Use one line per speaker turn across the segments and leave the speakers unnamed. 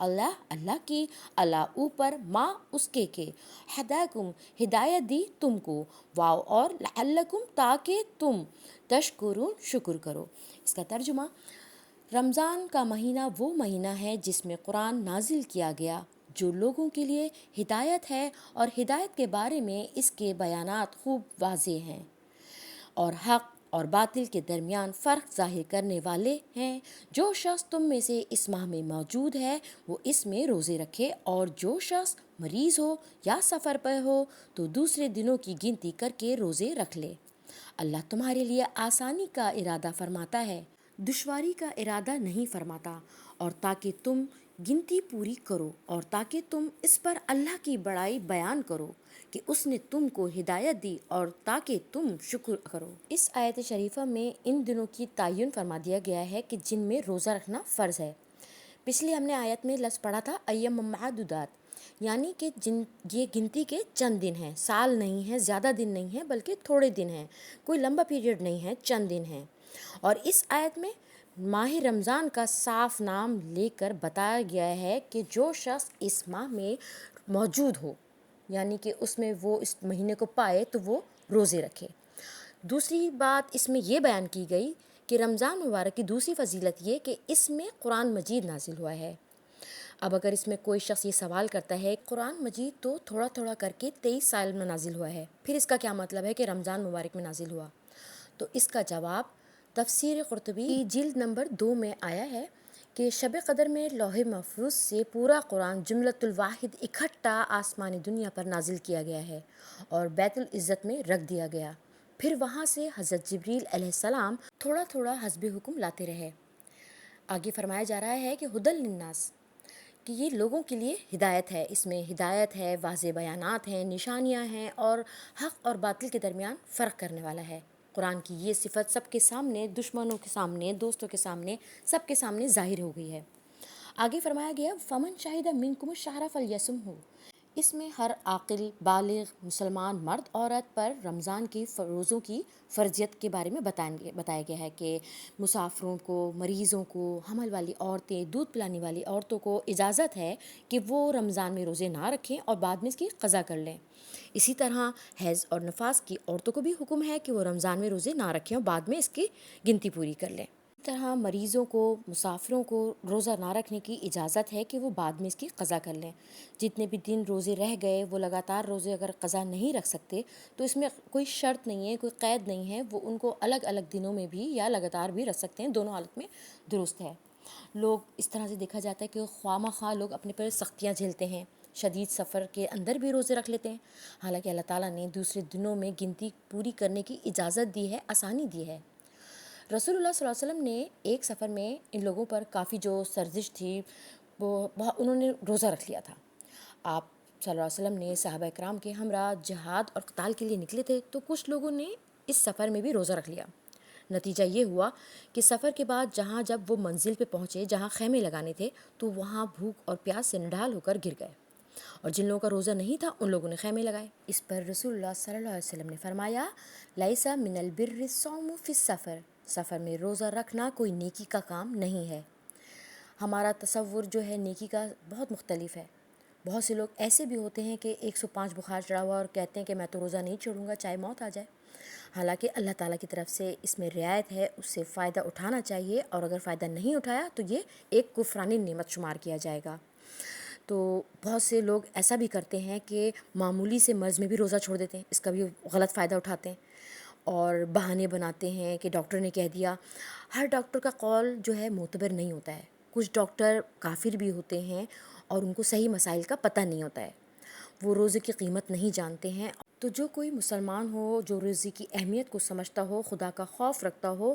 اللہ اللہ کی، اللہ اوپر، ما اس کے ہداکم ہدایت دی تم کو، واو اور لعلکم تاکہ تم تشکرون شکر کرو۔ اس کا ترجمہ: رمضان کا مہینہ وہ مہینہ ہے جس میں قرآن نازل کیا گیا، جو لوگوں کے لیے ہدایت ہے، اور ہدایت کے بارے میں اس کے بیانات خوب واضح ہیں، اور حق اور باطل کے درمیان فرق ظاہر کرنے والے ہیں۔ جو شخص تم میں سے اس ماہ میں موجود ہے وہ اس میں روزے رکھے، اور جو شخص مریض ہو یا سفر پر ہو تو دوسرے دنوں کی گنتی کر کے روزے رکھ لے۔ اللہ تمہارے لیے آسانی کا ارادہ فرماتا ہے، دشواری کا ارادہ نہیں فرماتا، اور تاکہ تم گنتی پوری کرو، اور تاکہ تم اس پر اللہ کی بڑائی بیان کرو کہ اس نے تم کو ہدایت دی، اور تاکہ تم شکر کرو۔ اس آیت شریفہ میں ان دنوں کی تعین فرما دیا گیا ہے کہ جن میں روزہ رکھنا فرض ہے۔ پچھلی ہم نے آیت میں لفظ پڑھا تھا ایام معدودات، یعنی کہ یہ گنتی کے چند دن ہیں، سال نہیں ہے، زیادہ دن نہیں ہے، بلکہ تھوڑے دن ہیں، کوئی لمبا پیریڈ نہیں ہے، چند دن ہیں۔ اور اس آیت میں ماہ رمضان کا صاف نام لے کر بتایا گیا ہے کہ جو شخص اس ماہ میں موجود ہو، یعنی کہ اس میں وہ اس مہینے کو پائے تو وہ روزے رکھے۔ دوسری بات اس میں یہ بیان کی گئی کہ رمضان مبارک کی دوسری فضیلت یہ کہ اس میں قرآن مجید نازل ہوا ہے۔ اب اگر اس میں کوئی شخص یہ سوال کرتا ہے قرآن مجید تو تھوڑا تھوڑا کر کے 23 سال میں نازل ہوا ہے، پھر اس کا کیا مطلب ہے کہ رمضان مبارک میں نازل ہوا؟ تو اس کا جواب تفسیر قرطبی کی جلد نمبر 2 میں آیا ہے کہ شب قدر میں لوح محفوظ سے پورا قرآن جملۃ الواحد اکٹھا آسمانی دنیا پر نازل کیا گیا ہے اور بیت العزت میں رکھ دیا گیا، پھر وہاں سے حضرت جبریل علیہ السلام تھوڑا تھوڑا حسب حکم لاتے رہے۔ آگے فرمایا جا رہا ہے کہ ہدی للناس، کہ یہ لوگوں کے لیے ہدایت ہے، اس میں ہدایت ہے، واضح بیانات ہیں، نشانیاں ہیں، اور حق اور باطل کے درمیان فرق کرنے والا ہے۔ قرآن کی یہ صفت سب کے سامنے، دشمنوں کے سامنے، دوستوں کے سامنے، سب کے سامنے ظاہر ہو گئی ہے۔ آگے فرمایا گیا فمن شاہد منکم الشہر فلیصمہ، اس میں ہر عاقل بالغ مسلمان مرد عورت پر رمضان کی روزوں کی فرضیت کے بارے میں بتایا گیا ہے کہ مسافروں کو، مریضوں کو، حمل والی عورتیں، دودھ پلانے والی عورتوں کو اجازت ہے کہ وہ رمضان میں روزے نہ رکھیں اور بعد میں اس کی قضا کر لیں۔ اسی طرح حیض اور نفاس کی عورتوں کو بھی حکم ہے کہ وہ رمضان میں روزے نہ رکھیں اور بعد میں اس کی گنتی پوری کر لیں۔ اس طرح مریضوں کو، مسافروں کو روزہ نہ رکھنے کی اجازت ہے کہ وہ بعد میں اس کی قضا کر لیں۔ جتنے بھی دن روزے رہ گئے وہ لگاتار روزے اگر قضا نہیں رکھ سکتے تو اس میں کوئی شرط نہیں ہے، کوئی قید نہیں ہے، وہ ان کو الگ الگ دنوں میں بھی یا لگاتار بھی رکھ سکتے ہیں، دونوں حالت میں درست ہے۔ لوگ اس طرح سے دیکھا جاتا ہے کہ خواہ مخواہ لوگ اپنے پر سختیاں جھیلتے ہیں، شدید سفر کے اندر بھی روزے رکھ لیتے ہیں، حالانکہ اللہ تعالیٰ نے دوسرے دنوں میں گنتی پوری کرنے کی اجازت دی ہے، آسانی دی ہے۔ رسول اللہ صلی اللہ علیہ وسلم نے ایک سفر میں ان لوگوں پر کافی جو سرزش تھی وہ انہوں نے روزہ رکھ لیا تھا۔ آپ صلی اللہ علیہ وسلم نے صحابہ کرام کے ہمراہ جہاد اور قتال کے لیے نکلے تھے، تو کچھ لوگوں نے اس سفر میں بھی روزہ رکھ لیا۔ نتیجہ یہ ہوا کہ سفر کے بعد جب وہ منزل پہ پہنچے جہاں خیمے لگانے تھے تو وہاں بھوک اور پیاس سے نڈھال ہو کر گر گئے، اور جن لوگوں کا روزہ نہیں تھا ان لوگوں نے خیمے لگائے۔ اس پر رسول اللہ صلی اللہ علیہ وسلم نے فرمایا لیس من البر الصوم فی السفر، سفر میں روزہ رکھنا کوئی نیکی کا کام نہیں ہے۔ ہمارا تصور جو ہے نیکی کا بہت مختلف ہے۔ بہت سے لوگ ایسے بھی ہوتے ہیں کہ 105 بخار چڑھا ہوا اور کہتے ہیں کہ میں تو روزہ نہیں چھوڑوں گا چاہے موت آ جائے، حالانکہ اللہ تعالیٰ کی طرف سے اس میں رعایت ہے، اس سے فائدہ اٹھانا چاہیے، اور اگر فائدہ نہیں اٹھایا تو یہ ایک کفرانی نعمت شمار کیا جائے گا۔ تو بہت سے لوگ ایسا بھی کرتے ہیں کہ معمولی سے مرض میں بھی روزہ چھوڑ دیتے ہیں، اس کا بھی غلط فائدہ اٹھاتے ہیں اور بہانے بناتے ہیں کہ ڈاکٹر نے کہہ دیا۔ ہر ڈاکٹر کا قول جو ہے معتبر نہیں ہوتا ہے، کچھ ڈاکٹر کافر بھی ہوتے ہیں اور ان کو صحیح مسائل کا پتہ نہیں ہوتا ہے، وہ روزے کی قیمت نہیں جانتے ہیں۔ تو جو کوئی مسلمان ہو جو روزے کی اہمیت کو سمجھتا ہو، خدا کا خوف رکھتا ہو،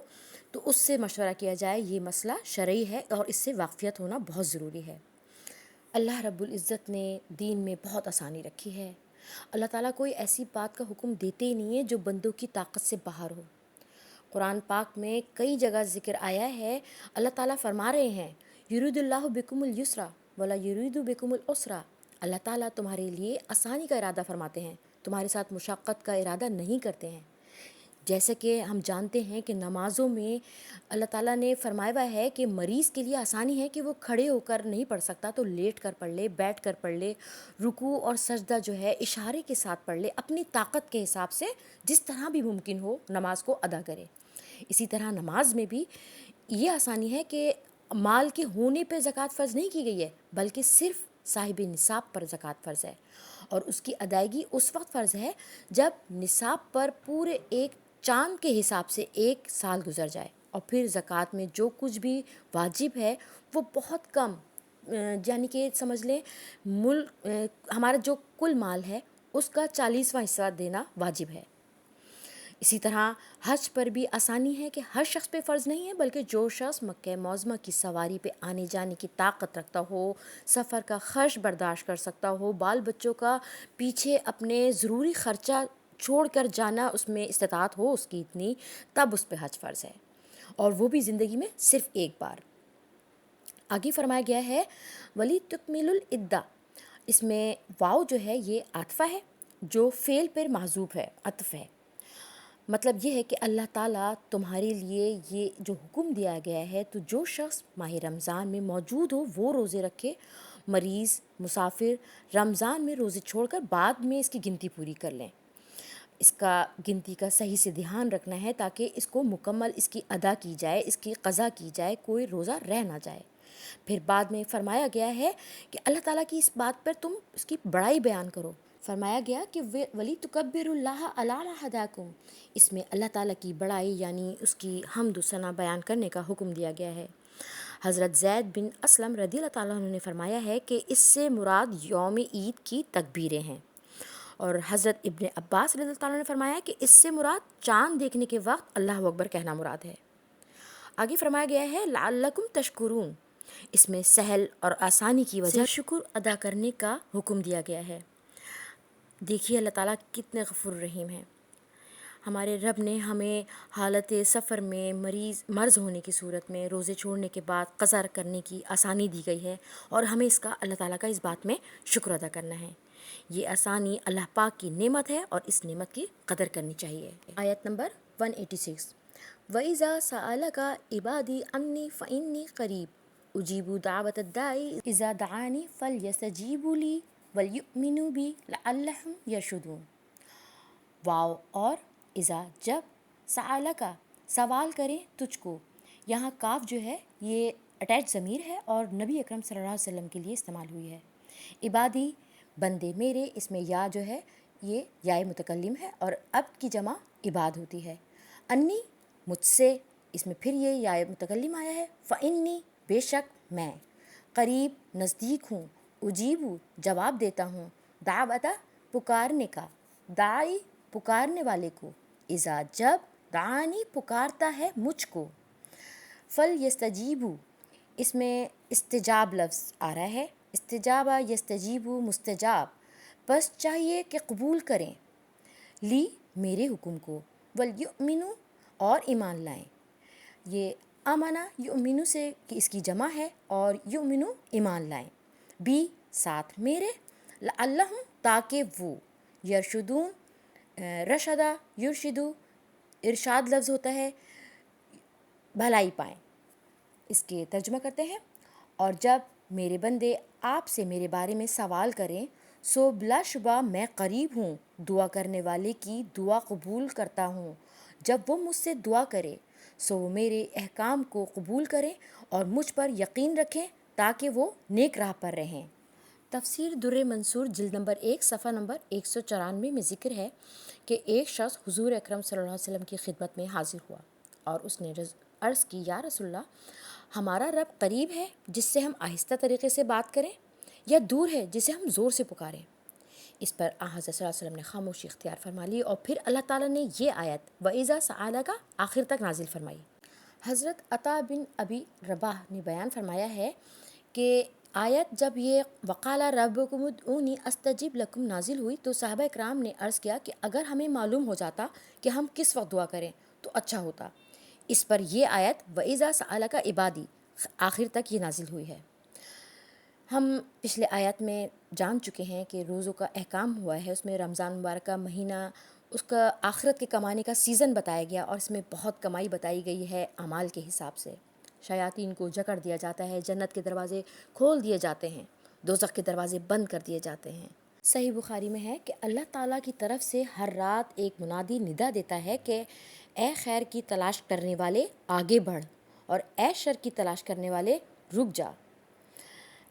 تو اس سے مشورہ کیا جائے، یہ مسئلہ شرعی ہے اور اس سے واقفیت ہونا بہت ضروری ہے۔ اللہ رب العزت نے دین میں بہت آسانی رکھی ہے۔ اللہ تعالیٰ کوئی ایسی بات کا حکم دیتے ہی نہیں ہے جو بندوں کی طاقت سے باہر ہو۔ قرآن پاک میں کئی جگہ ذکر آیا ہے، اللہ تعالیٰ فرما رہے ہیں یرید اللہ بکم الیسر ولا یرید بکم العسر، اللہ تعالیٰ تمہارے لیے آسانی کا ارادہ فرماتے ہیں، تمہارے ساتھ مشقت کا ارادہ نہیں کرتے ہیں۔ جیسے کہ ہم جانتے ہیں کہ نمازوں میں اللہ تعالیٰ نے فرمایا ہوا ہے کہ مریض کے لیے آسانی ہے کہ وہ کھڑے ہو کر نہیں پڑھ سکتا تو لیٹ کر پڑھ لے، بیٹھ کر پڑھ لے، رکوع اور سجدہ جو ہے اشارے کے ساتھ پڑھ لے، اپنی طاقت کے حساب سے جس طرح بھی ممکن ہو نماز کو ادا کرے۔ اسی طرح نماز میں بھی یہ آسانی ہے کہ مال کے ہونے پہ زکوٰۃ فرض نہیں کی گئی ہے، بلکہ صرف صاحب نصاب پر زکوٰۃ فرض ہے، اور اس کی ادائیگی اس وقت فرض ہے جب نصاب پر پورے ایک چاند کے حساب سے 1 سال گزر جائے، اور پھر زکوٰۃ میں جو کچھ بھی واجب ہے وہ بہت کم، یعنی کہ سمجھ لیں ہمارا جو کل مال ہے اس کا 40واں حصہ دینا واجب ہے۔ اسی طرح حج پر بھی آسانی ہے کہ ہر شخص پہ فرض نہیں ہے، بلکہ جو شخص مکہ معظمہ کی سواری پہ آنے جانے کی طاقت رکھتا ہو، سفر کا خرچ برداشت کر سکتا ہو، بال بچوں کا پیچھے اپنے ضروری خرچہ چھوڑ کر جانا اس میں استطاعت ہو اس کی اتنی، تب اس پہ حج فرض ہے، اور وہ بھی زندگی میں صرف ایک بار۔ آگے فرمایا گیا ہے ولی تکمل العدہ، اس میں واو جو ہے یہ عاطفہ ہے جو فعل پر محذوف ہے، عطف ہے۔ مطلب یہ ہے کہ اللہ تعالیٰ تمہارے لیے یہ جو حکم دیا گیا ہے تو جو شخص ماہ رمضان میں موجود ہو وہ روزے رکھے، مریض، مسافر رمضان میں روزے چھوڑ کر بعد میں اس کی گنتی پوری کر لیں۔ اس کا گنتی کا صحیح سے دھیان رکھنا ہے تاکہ اس کو مکمل اس کی ادا کی جائے، اس کی قضا کی جائے، کوئی روزہ رہ نہ جائے۔ پھر بعد میں فرمایا گیا ہے کہ اللہ تعالیٰ کی اس بات پر تم اس کی بڑائی بیان کرو۔ فرمایا گیا کہ ولی تکبر اللہ علی ما ہداکم، اس میں اللہ تعالیٰ کی بڑائی یعنی اس کی حمد و ثنا بیان کرنے کا حکم دیا گیا ہے۔ حضرت زید بن اسلم رضی اللہ تعالیٰ عنہ نے فرمایا ہے کہ اس سے مراد یوم عید کی تکبیریں ہیں، اور حضرت ابن عباس رضی اللہ تعالیٰ نے فرمایا کہ اس سے مراد چاند دیکھنے کے وقت اللہ اکبر کہنا مراد ہے۔ آگے فرمایا گیا ہے لعلکم تشکرون، اس میں سہل اور آسانی کی وجہ سے شکر ادا کرنے کا حکم دیا گیا ہے۔ دیکھیے اللہ تعالیٰ کتنے غفور رحیم ہیں۔ ہمارے رب نے ہمیں حالت سفر میں مرض ہونے کی صورت میں روزے چھوڑنے کے بعد قضا کرنے کی آسانی دی گئی ہے، اور ہمیں اس کا اللہ تعالیٰ کا اس بات میں شکر ادا کرنا ہے۔ یہ آسانی اللہ پاک کی نعمت ہے اور اس نعمت کی قدر کرنی چاہیے۔ آیت نمبر 186، وَإِذَا سَأَلَكَ عِبَادِي عَنِّي فَإِنِّي قَرِيبٌ أُجِيبُ دَعْوَةَ الدَّاعِ إِذَا دَعَانِ فَلْيَسْتَجِيبُوا لِي وَلْيُؤْمِنُوا بِي لَعَلَّهُمْ يَرْشُدُونَ۔ واو اور اذا جب، سألکا سوال کریں تجھ کو، یہاں کاف جو ہے یہ اٹیچ ضمیر ہے اور نبی اکرم صلی اللہ علیہ وسلم کے لیے استعمال ہوئی ہے۔ عبادی بندے میرے، اس میں یا جو ہے یہ یا متکلم ہے اور عبد کی جمع عباد ہوتی ہے۔ انی مجھ سے، اس میں پھر یہ یا متکلم آیا ہے۔ فإنی بے شک میں، قریب نزدیک ہوں، اجیبو جواب دیتا ہوں، دعوتا پکارنے کا، داعی پکارنے والے کو، اذا جب، دعانی پکارتا ہے مجھ کو، فلیستجیبو اس میں استجاب لفظ آ رہا ہے، استجابہ یستجیبو مستجاب، بس چاہیے کہ قبول کریں، لی میرے حکم کو، ولیؤمنو اور ایمان لائیں۔ یہ امنا یؤمنو سے کہ اس کی جمع ہے اور یؤمنو ایمان لائیں، بی ساتھ میرے، لعلہم تاکہ وہ، یرشدون رشدہ یرشدو ارشاد لفظ ہوتا ہے بھلائی پائیں۔ اس کے ترجمہ کرتے ہیں، اور جب میرے بندے آپ سے میرے بارے میں سوال کریں سو بلا شبہ میں قریب ہوں، دعا کرنے والے کی دعا قبول کرتا ہوں۔ جب وہ مجھ سے دعا کرے سو وہ میرے احکام کو قبول کریں اور مجھ پر یقین رکھیں تاکہ وہ نیک راہ پر رہیں۔ تفسیر در منصور جلد نمبر 1 صفحہ نمبر 194 میں ذکر ہے کہ ایک شخص حضور اکرم صلی اللہ علیہ وسلم کی خدمت میں حاضر ہوا اور اس نے عرض کی، یا رسول اللہ، ہمارا رب قریب ہے جس سے ہم آہستہ طریقے سے بات کریں، یا دور ہے جسے ہم زور سے پکاریں؟ اس پر حضرت صلی اللہ علیہ وسلم نے خاموشی اختیار فرما لی، اور پھر اللہ تعالیٰ نے یہ آیت وَإِذَا سَأَلَكَ آخر تک نازل فرمائی۔ حضرت عطا بن ابی رباح نے بیان فرمایا ہے کہ آیت جب یہ وقال ربکم ادعونی استجب لکم نازل ہوئی تو صحابہ اکرام نے عرض کیا کہ اگر ہمیں معلوم ہو جاتا کہ ہم کس وقت دعا کریں تو اچھا ہوتا۔ اس پر یہ آیت وَإِذَا سَأَلَكَ عِبَادِي آخر تک یہ نازل ہوئی ہے۔ ہم پچھلے آیت میں جان چکے ہیں کہ روزوں کا احکام ہوا ہے، اس میں رمضان مبارک کا مہینہ اس کا آخرت کے کمانے کا سیزن بتایا گیا، اور اس میں بہت کمائی بتائی گئی ہے اعمال کے حساب سے۔ شیاطین کو جکڑ دیا جاتا ہے، جنت کے دروازے کھول دیے جاتے ہیں، دوزخ کے دروازے بند کر دیے جاتے ہیں۔ صحیح بخاری میں ہے کہ اللہ تعالیٰ کی طرف سے ہر رات ایک منادی ندا دیتا ہے کہ اے خیر کی تلاش کرنے والے آگے بڑھ، اور اے شر کی تلاش کرنے والے رک جا۔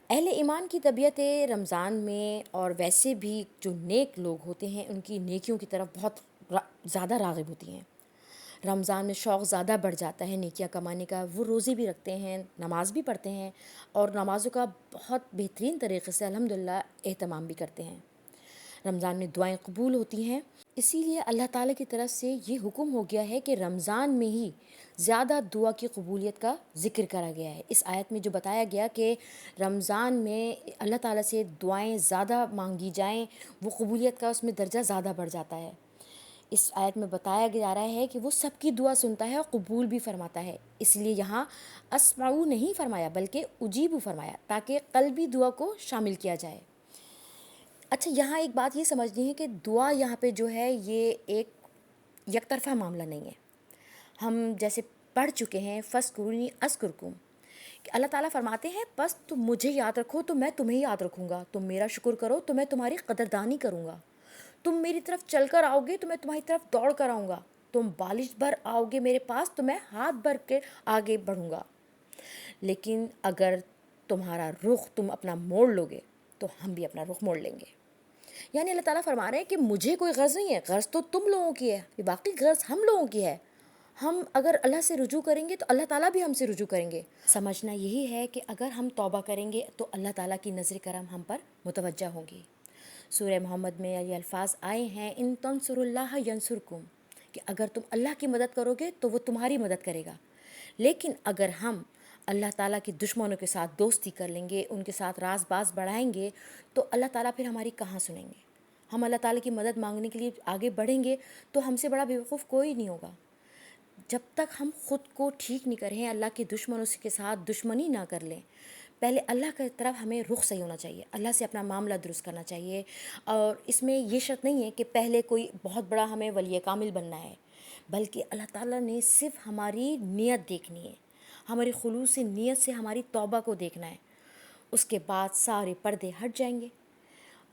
اہل ایمان کی طبیعت رمضان میں اور ویسے بھی جو نیک لوگ ہوتے ہیں ان کی نیکیوں کی طرف بہت زیادہ راغب ہوتی ہیں۔ رمضان میں شوق زیادہ بڑھ جاتا ہے نیکیاں کمانے کا، وہ روزے بھی رکھتے ہیں، نماز بھی پڑھتے ہیں، اور نمازوں کا بہت بہترین طریقے سے الحمدللہ اہتمام بھی کرتے ہیں۔ رمضان میں دعائیں قبول ہوتی ہیں، اسی لیے اللہ تعالیٰ کی طرف سے یہ حکم ہو گیا ہے کہ رمضان میں ہی زیادہ دعا کی قبولیت کا ذکر کرا گیا ہے۔ اس آیت میں جو بتایا گیا کہ رمضان میں اللہ تعالیٰ سے دعائیں زیادہ مانگی جائیں، وہ قبولیت کا اس میں درجہ زیادہ بڑھ جاتا ہے۔ اس آیت میں بتایا جا رہا ہے کہ وہ سب کی دعا سنتا ہے اور قبول بھی فرماتا ہے، اس لیے یہاں اسمعو نہیں فرمایا بلکہ اجیبو فرمایا، تاکہ قلبی دعا کو شامل کیا جائے۔ اچھا، یہاں ایک بات یہ سمجھنی ہے کہ دعا یہاں پہ جو ہے یہ ایک یک طرفہ معاملہ نہیں ہے۔ ہم جیسے پڑھ چکے ہیں فَاذْكُرُونِی أَذْكُرْكُمْ، کہ اللہ تعالیٰ فرماتے ہیں بس تم مجھے یاد رکھو تو میں تمہیں یاد رکھوں گا، تم میرا شکر کرو تو میں تمہاری قدردانی کروں گا، تم میری طرف چل کر آؤ گے تو میں تمہاری طرف دوڑ کر آؤں گا، تم بالش بھر آؤ گے میرے پاس تو میں ہاتھ بھر کے آگے بڑھوں گا۔ لیکن اگر تمہارا رخ تم اپنا موڑ لو گے تو ہم بھی اپنا رخ موڑ لیں گے۔ یعنی اللہ تعالیٰ فرما رہے ہیں کہ مجھے کوئی غرض نہیں ہے، غرض تو تم لوگوں کی ہے، یہ باقی غرض ہم لوگوں کی ہے۔ ہم اگر اللہ سے رجوع کریں گے تو اللہ تعالیٰ بھی ہم سے رجوع کریں گے۔ سمجھنا یہی ہے کہ اگر ہم توبہ کریں گے تو اللہ تعالیٰ کی نظر کرم ہم پر متوجہ ہوں گی۔ سورہ محمد میں یہ الفاظ آئے ہیں ان تنصروا اللہ ینصرکم، کہ اگر تم اللہ کی مدد کرو گے تو وہ تمہاری مدد کرے گا۔ لیکن اگر ہم اللہ تعالیٰ کے دشمنوں کے ساتھ دوستی کر لیں گے، ان کے ساتھ راز باز بڑھائیں گے، تو اللہ تعالیٰ پھر ہماری کہاں سنیں گے؟ ہم اللہ تعالیٰ کی مدد مانگنے کے لیے آگے بڑھیں گے تو ہم سے بڑا بیوقوف کوئی نہیں ہوگا۔ جب تک ہم خود کو ٹھیک نہیں کریں، اللہ کے دشمنوں کے ساتھ دشمنی نہ کر لیں، پہلے اللہ کی طرف ہمیں رخ صحیح ہونا چاہیے، اللہ سے اپنا معاملہ درست کرنا چاہیے۔ اور اس میں یہ شرط نہیں ہے کہ پہلے کوئی بہت بڑا ہمیں ولی کامل بننا ہے، بلکہ اللہ تعالیٰ نے صرف ہماری نیت دیکھنی ہے، ہماری خلوص نیت سے ہماری توبہ کو دیکھنا ہے، اس کے بعد سارے پردے ہٹ جائیں گے،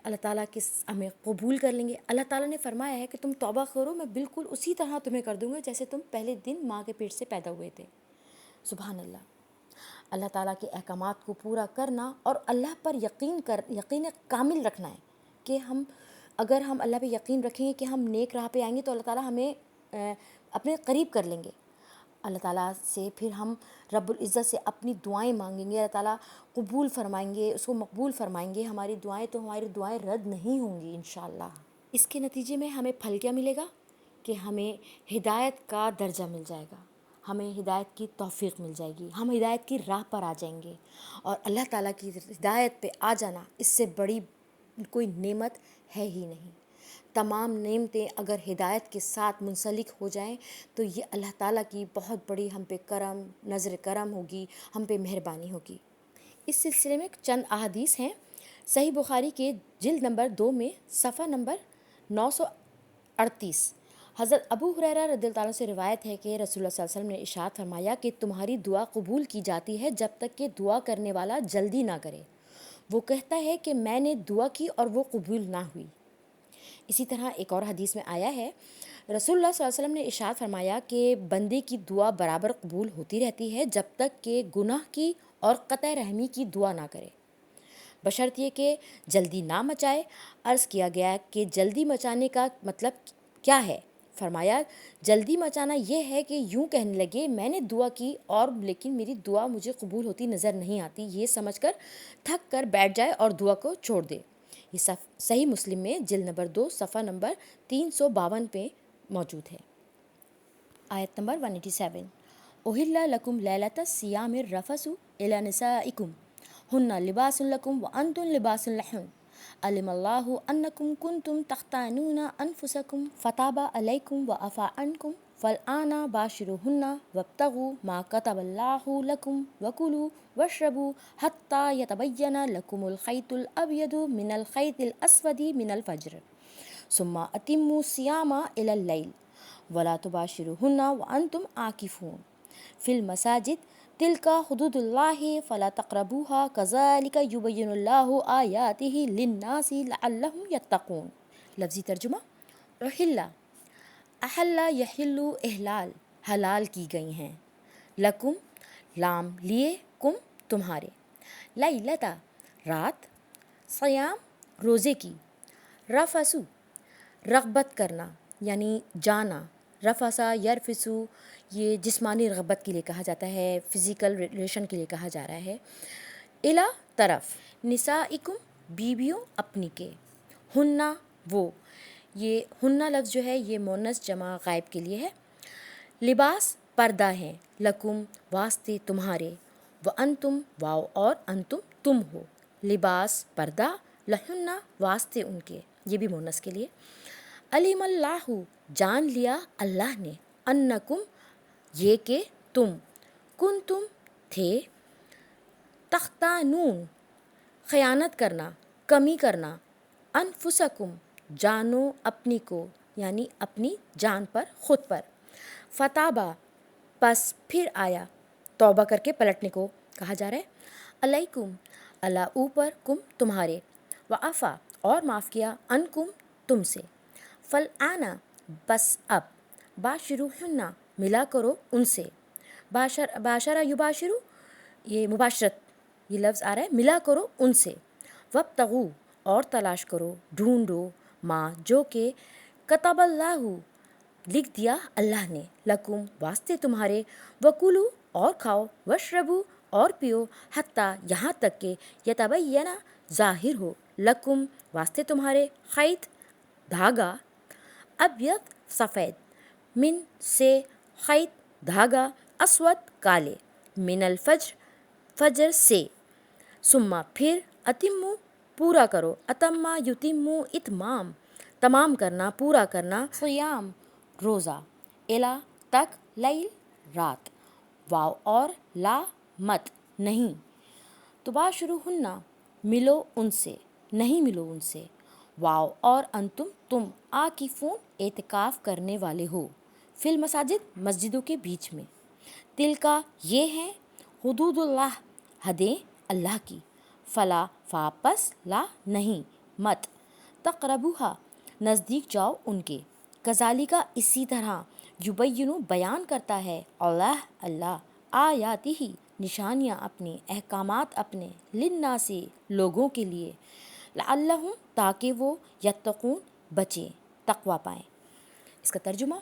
اللہ تعالیٰ کے ہمیں قبول کر لیں گے۔ اللہ تعالیٰ نے فرمایا ہے کہ تم توبہ کرو، میں بالکل اسی طرح تمہیں کر دوں گا جیسے تم پہلے دن ماں کے پیٹ سے پیدا ہوئے تھے۔ سبحان اللہ۔ اللہ تعالیٰ کے احکامات کو پورا کرنا اور اللہ پر یقین کامل رکھنا ہے کہ اگر ہم اللہ پہ یقین رکھیں گے کہ ہم نیک راہ پہ آئیں گے تو اللہ تعالیٰ ہمیں اپنے قریب کر لیں گے۔ اللہ تعالیٰ سے پھر ہم رب العزت سے اپنی دعائیں مانگیں گے، اللہ تعالیٰ قبول فرمائیں گے، اس کو مقبول فرمائیں گے ہماری دعائیں، تو ہماری دعائیں رد نہیں ہوں گی انشاءاللہ۔ اس کے نتیجے میں ہمیں پھل کیا ملے گا کہ ہمیں ہدایت کا درجہ مل جائے گا، ہمیں ہدایت کی توفیق مل جائے گی، ہم ہدایت کی راہ پر آ جائیں گے، اور اللہ تعالیٰ کی ہدایت پہ آ جانا اس سے بڑی کوئی نعمت ہے ہی نہیں۔ تمام نعمتیں اگر ہدایت کے ساتھ منسلک ہو جائیں تو یہ اللہ تعالیٰ کی بہت بڑی ہم پہ نظر کرم ہوگی، ہم پہ مہربانی ہوگی۔ اس سلسلے میں چند احادیث ہیں۔ صحیح بخاری کے جلد نمبر 2 میں صفحہ نمبر 938 حضرت ابو ہریرہ رضی اللہ عنہ سے روایت ہے کہ رسول اللہ صلی اللہ علیہ وسلم نے ارشاد فرمایا کہ تمہاری دعا قبول کی جاتی ہے جب تک کہ دعا کرنے والا جلدی نہ کرے۔ وہ کہتا ہے کہ میں نے دعا کی اور وہ قبول نہ ہوئی۔ اسی طرح ایک اور حدیث میں آیا ہے، رسول اللہ صلی اللہ علیہ وسلم نے ارشاد فرمایا کہ بندے کی دعا برابر قبول ہوتی رہتی ہے جب تک کہ گناہ کی اور قطع رحمی کی دعا نہ کرے، بشرط یہ کہ جلدی نہ مچائے۔ عرض کیا گیا کہ جلدی مچانے کا مطلب کیا ہے؟ فرمایا جلدی مچانا یہ ہے کہ یوں کہنے لگے میں نے دعا کی اور لیکن میری دعا مجھے قبول ہوتی نظر نہیں آتی، یہ سمجھ کر تھک کر بیٹھ جائے اور دعا کو چھوڑ دے۔ یہ صحیح مسلم میں جلد نمبر 2 صفحہ نمبر 352 پہ موجود ہے۔ آیت نمبر 187 احل لکم لیلۃ الصیام الرفث الی نسائکم ہن لباس لکم وانتم لباس لہن علم اللہ انکم کنتم تختانون انفسکم فتاب علیکم وعفا عنکم فالآن باشروہن وابتغوا ما کتب اللہ لکم وکلوا واشربوا حتی یتبین لکم الخیط الابیض من الخیط الاسود من الفجر ثم اتموا الصيام الى الليل ولا تباشروهن وانتم عاكفون في المساجد تلك حدود الله فلا تقربوها كذلك يبين الله آياته للناس لعلهم يتقون. لفظی ترجمہ: احلّا، احلّا یحل احلال، حلال کی گئی ہیں، لکم لام لیے، کم تمہارے، لیلتا رات، صیام روزے کی، رفسو رغبت کرنا یعنی جانا، رفسا یرفسو یہ جسمانی رغبت کے لیے کہا جاتا ہے، فزیکل ریلیشن کے لیے کہا جا رہا ہے، الا طرف، نسائکم بیویوں اپنی کے، ہننا وہ، یہ ہننا لفظ جو ہے یہ مونس جمع غائب کے لیے ہے، لباس پردہ ہیں، لکم واسطے تمہارے، وانتم واو اور انتم تم ہو، لباس پردہ، لہننا واسطے ان کے، یہ بھی مونس کے لیے، علیم اللہ جان لیا اللہ نے، انکم یہ کہ تم، کنتم تھے، تختانون خیانت کرنا، کمی کرنا، انفسکم جانو اپنی کو یعنی اپنی جان پر، خود پر، فتابہ پس پھر آیا، توبہ کر کے پلٹنے کو کہا جا رہا ہے، علیکم اللہ اوپر، کم تمہارے، وعفا اور معاف کیا، انکم تم سے، فالآن بس اب، باشروہن ملا کرو ان سے، باشرہ یباشرو یہ مباشرت یہ لفظ آ رہا ہے، ملا کرو ان سے، وابتغوا اور تلاش کرو، ڈھونڈو، ماں جو کہ کتب اللہ لکھ دیا اللہ نے، لکم واسطے تمہارے، وکلو اور کھاؤ، وشربو اور پیو، حتیٰ یہاں تک کہ یتبین ظاہر ہو، لکم واسطے تمہارے، خیط دھاگا، ابیض سفید، من سے، خیط دھاگا، اسود کالے، من الفجر فجر سے، ثم پھر، اتمو پورا کرو، اتما یتمو اتمام تمام کرنا، پورا کرنا، صیام روزہ، الا تک، لیل رات، واو اور لا مت نہیں، تباشروہن ملو ان سے، نہیں ملو ان سے، واو اور انتم تم، عاکفون اعتکاف کرنے والے ہو، فی المساجد مسجدوں کے بیچ میں، تلکا یہ ہیں، حدود اللہ حدیں اللہ کی، فلا فاپس لا نہیں، مت، تقربوہا نزدیک جاؤ ان کے، کذالکا اسی طرح، یبینو بیان کرتا ہے، اللہ آیاتہ نشانیاں اپنی، احکامات اپنے، للناسی لوگوں کے لیے، لعلہم تاکہ وہ، یتقون بچیں، تقوی پائیں۔ اس کا ترجمہ: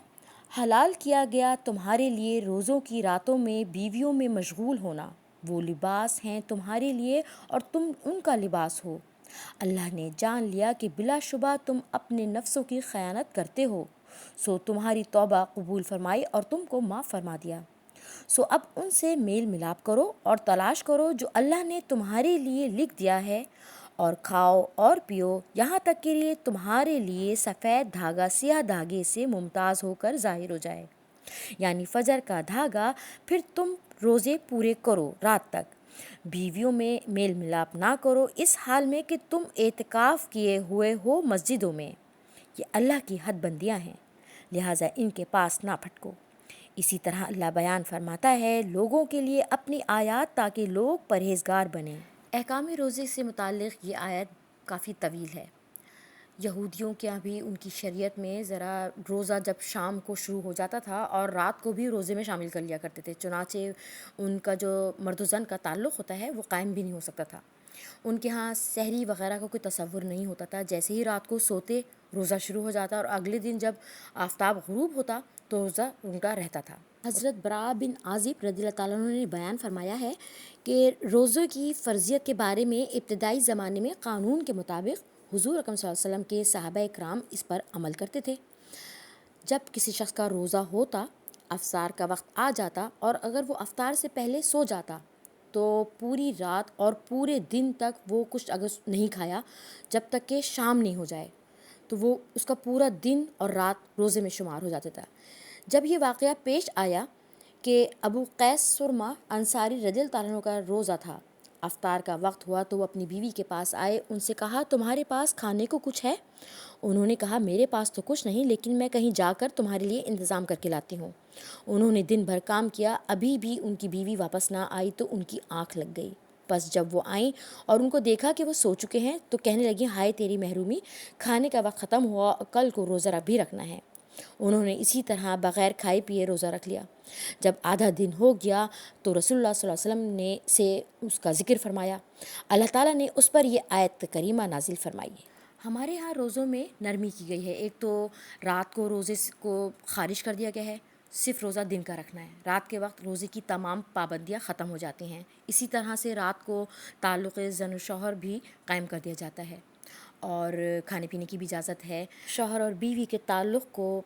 حلال کیا گیا تمہارے لیے روزوں کی راتوں میں بیویوں میں مشغول ہونا، وہ لباس ہیں تمہارے لیے اور تم ان کا لباس ہو، اللہ نے جان لیا کہ بلا شبہ تم اپنے نفسوں کی خیانت کرتے ہو، سو تمہاری توبہ قبول فرمائی اور تم کو معاف فرما دیا، سو اب ان سے میل ملاپ کرو اور تلاش کرو جو اللہ نے تمہارے لیے لکھ دیا ہے، اور کھاؤ اور پیو یہاں تک کہ لیے تمہارے لیے سفید دھاگا سیاہ دھاگے سے ممتاز ہو کر ظاہر ہو جائے، یعنی فجر کا دھاگا، پھر تم روزے پورے کرو رات تک، بیویوں میں میل ملاپ نہ کرو اس حال میں کہ تم اعتکاف کیے ہوئے ہو مسجدوں میں، یہ اللہ کی حد بندیاں ہیں، لہٰذا ان کے پاس نہ پھٹکو۔ اسی طرح اللہ بیان فرماتا ہے لوگوں کے لیے اپنی آیات تاکہ لوگ پرہیزگار بنیں۔ احکام روزے سے متعلق یہ آیت کافی طویل ہے۔ یہودیوں کے یہاں بھی ان کی شریعت میں ذرا روزہ جب شام کو شروع ہو جاتا تھا اور رات کو بھی روزے میں شامل کر لیا کرتے تھے، چنانچہ ان کا جو مرد و زن کا تعلق ہوتا ہے وہ قائم بھی نہیں ہو سکتا تھا۔ ان کے ہاں سحری وغیرہ کا کوئی تصور نہیں ہوتا تھا، جیسے ہی رات کو سوتے روزہ شروع ہو جاتا اور اگلے دن جب آفتاب غروب ہوتا تو روزہ ان کا رہتا تھا۔ حضرت براء بن عازب رضی اللہ تعالیٰ عنہ نے بیان فرمایا ہے کہ روزے کی فرضیت کے بارے میں ابتدائی زمانے میں قانون کے مطابق حضور اکرم صلی اللہ علیہ وسلم کے صحابہ کرام اس پر عمل کرتے تھے۔ جب کسی شخص کا روزہ ہوتا، افطار کا وقت آ جاتا اور اگر وہ افطار سے پہلے سو جاتا تو پوری رات اور پورے دن تک وہ کچھ اگر نہیں کھایا جب تک کہ شام نہیں ہو جائے تو وہ اس کا پورا دن اور رات روزے میں شمار ہو جاتا تھا۔ جب یہ واقعہ پیش آیا کہ ابو قیس سرما انصاری رضی اللہ تعالیٰ عنہ کا روزہ تھا، افطار کا وقت ہوا تو وہ اپنی بیوی کے پاس آئے، ان سے کہا تمہارے پاس کھانے کو کچھ ہے؟ انہوں نے کہا میرے پاس تو کچھ نہیں، لیکن میں کہیں جا کر تمہارے لیے انتظام کر کے لاتی ہوں۔ انہوں نے دن بھر کام کیا، ابھی بھی ان کی بیوی واپس نہ آئی تو ان کی آنکھ لگ گئی۔ بس جب وہ آئیں اور ان کو دیکھا کہ وہ سو چکے ہیں تو کہنے لگیں ہائے تیری محرومی، کھانے کا وقت ختم ہوا اور کل کو روزہ بھی رکھنا ہے۔ انہوں نے اسی طرح بغیر کھائے پیے روزہ رکھ لیا۔ جب آدھا دن ہو گیا تو رسول اللہ صلی اللہ علیہ وسلم نے سے اس کا ذکر فرمایا، اللہ تعالیٰ نے اس پر یہ آیت کریمہ نازل فرمائی ہے۔ ہمارے ہاں روزوں میں نرمی کی گئی ہے، ایک تو رات کو روزے کو خارج کر دیا گیا ہے، صرف روزہ دن کا رکھنا ہے، رات کے وقت روزے کی تمام پابندیاں ختم ہو جاتی ہیں۔ اسی طرح سے رات کو تعلق زن و شوہر بھی قائم کر دیا جاتا ہے اور کھانے پینے کی بھی اجازت ہے۔ شوہر اور بیوی کے تعلق کو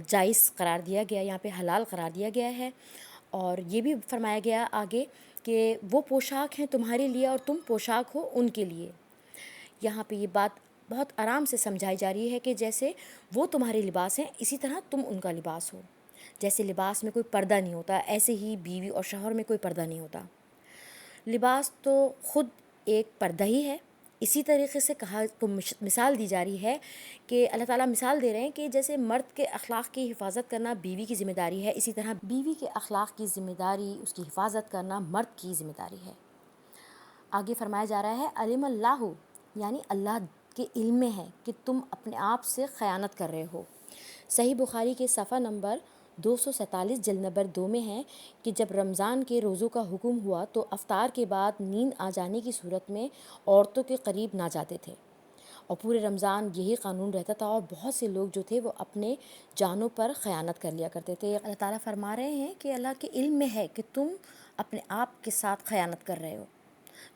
جائز قرار دیا گیا، یہاں پہ حلال قرار دیا گیا ہے، اور یہ بھی فرمایا گیا آگے کہ وہ پوشاک ہیں تمہارے لیے اور تم پوشاک ہو ان کے لیے۔ یہاں پہ یہ بات بہت آرام سے سمجھائی جا رہی ہے کہ جیسے وہ تمہارے لباس ہیں اسی طرح تم ان کا لباس ہو۔ جیسے لباس میں کوئی پردہ نہیں ہوتا، ایسے ہی بیوی اور شوہر میں کوئی پردہ نہیں ہوتا۔ لباس تو خود ایک پردہ ہی ہے۔ اسی طریقے سے کہا تو مثال دی جا رہی ہے کہ اللہ تعالیٰ مثال دے رہے ہیں کہ جیسے مرد کے اخلاق کی حفاظت کرنا بیوی کی ذمہ داری ہے، اسی طرح بیوی کے اخلاق کی ذمہ داری، اس کی حفاظت کرنا مرد کی ذمہ داری ہے۔ آگے فرمایا جا رہا ہے علم اللہ، یعنی اللہ کے علم میں ہے کہ تم اپنے آپ سے خیانت کر رہے ہو۔ صحیح بخاری کے صفحہ نمبر 247 جلد نمبر 2 میں ہے کہ جب رمضان کے روزوں کا حکم ہوا تو افطار کے بعد نیند آ جانے کی صورت میں عورتوں کے قریب نہ جاتے تھے، اور پورے رمضان یہی قانون رہتا تھا، اور بہت سے لوگ جو تھے وہ اپنے جانوں پر خیانت کر لیا کرتے تھے۔ اللہ تعالیٰ فرما رہے ہیں کہ اللہ کے علم میں ہے کہ تم اپنے آپ کے ساتھ خیانت کر رہے ہو،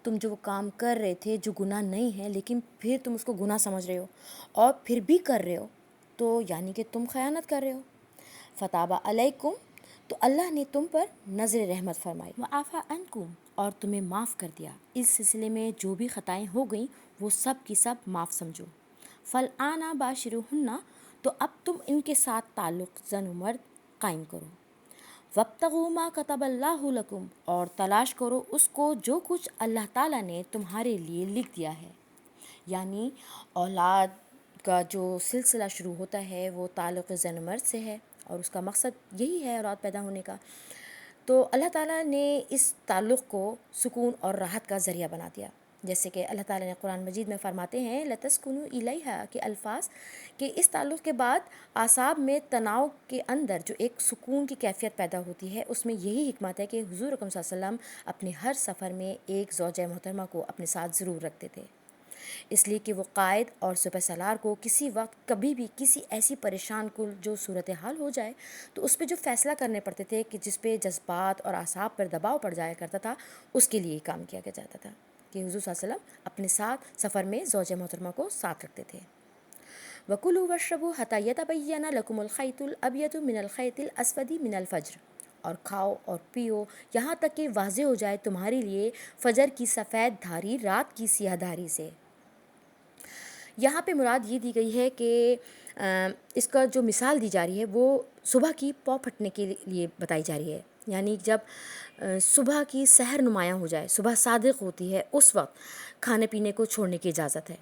تم جو وہ کام کر رہے تھے جو گناہ نہیں ہے لیکن پھر تم اس کو گناہ سمجھ رہے ہو اور پھر بھی کر رہے ہو، تو یعنی کہ تم خیانت کر رہے ہو۔ فتاب علیکم، تو اللہ نے تم پر نظر رحمت فرمائی، وعفا عنکم، اور تمہیں معاف کر دیا۔ اس سلسلے میں جو بھی خطائیں ہو گئیں وہ سب کی سب معاف سمجھو۔ فالآن باشروہن، تو اب تم ان کے ساتھ تعلق زن و مرد قائم کرو۔ وابتغوا ما کتب اللہ لکم، اور تلاش کرو اس کو جو کچھ اللہ تعالیٰ نے تمہارے لیے لکھ دیا ہے۔ یعنی اولاد کا جو سلسلہ شروع ہوتا ہے وہ تعلق زن و مرد سے ہے، اور اس کا مقصد یہی ہے اولاد پیدا ہونے کا۔ تو اللہ تعالیٰ نے اس تعلق کو سکون اور راحت کا ذریعہ بنا دیا، جیسے کہ اللہ تعالیٰ نے قرآن مجید میں فرماتے ہیں لَتَسْكُنُوا إِلَيْهَا کے الفاظ، کہ اس تعلق کے بعد اعصاب میں تناؤ کے اندر جو ایک سکون کی کیفیت پیدا ہوتی ہے، اس میں یہی حکمت ہے کہ حضور اکرم صلی اللہ علیہ وسلم اپنے ہر سفر میں ایک زوجہ محترمہ کو اپنے ساتھ ضرور رکھتے تھے، اس لیے کہ وہ قائد اور سپہ سالار کو کسی وقت کبھی بھی کسی ایسی پریشان کل جو صورتحال ہو جائے تو اس پہ جو فیصلہ کرنے پڑتے تھے کہ جس پہ جذبات اور اعصاب پر دباؤ پڑ جایا کرتا تھا، اس کے لیے کام کیا جاتا تھا کہ حضور صلی اللہ علیہ وسلم اپنے ساتھ سفر میں زوجہ محترمہ کو ساتھ رکھتے تھے۔ وَكُلُوا وَاشْرَبُوا حَتَّى يَتَبَيَّنَ لَكُمُ الْخَيْطُ الْأَبْيَضُ مِنَ الْخَيْطِ الْأَسْوَدِ مِنَ الْفَجْرِ، اور کھاؤ اور پیو یہاں تک کہ واضح ہو جائے تمہارے لیے فجر کی سفید دھاری رات کی سیاہ دھاری سے۔ یہاں پہ مراد یہ دی گئی ہے کہ اس کا جو مثال دی جا رہی ہے وہ صبح کی پاؤں پھٹنے کے لیے بتائی جا رہی ہے، یعنی جب صبح کی سحر نمایاں ہو جائے، صبح صادق ہوتی ہے، اس وقت کھانے پینے کو چھوڑنے کی اجازت ہے۔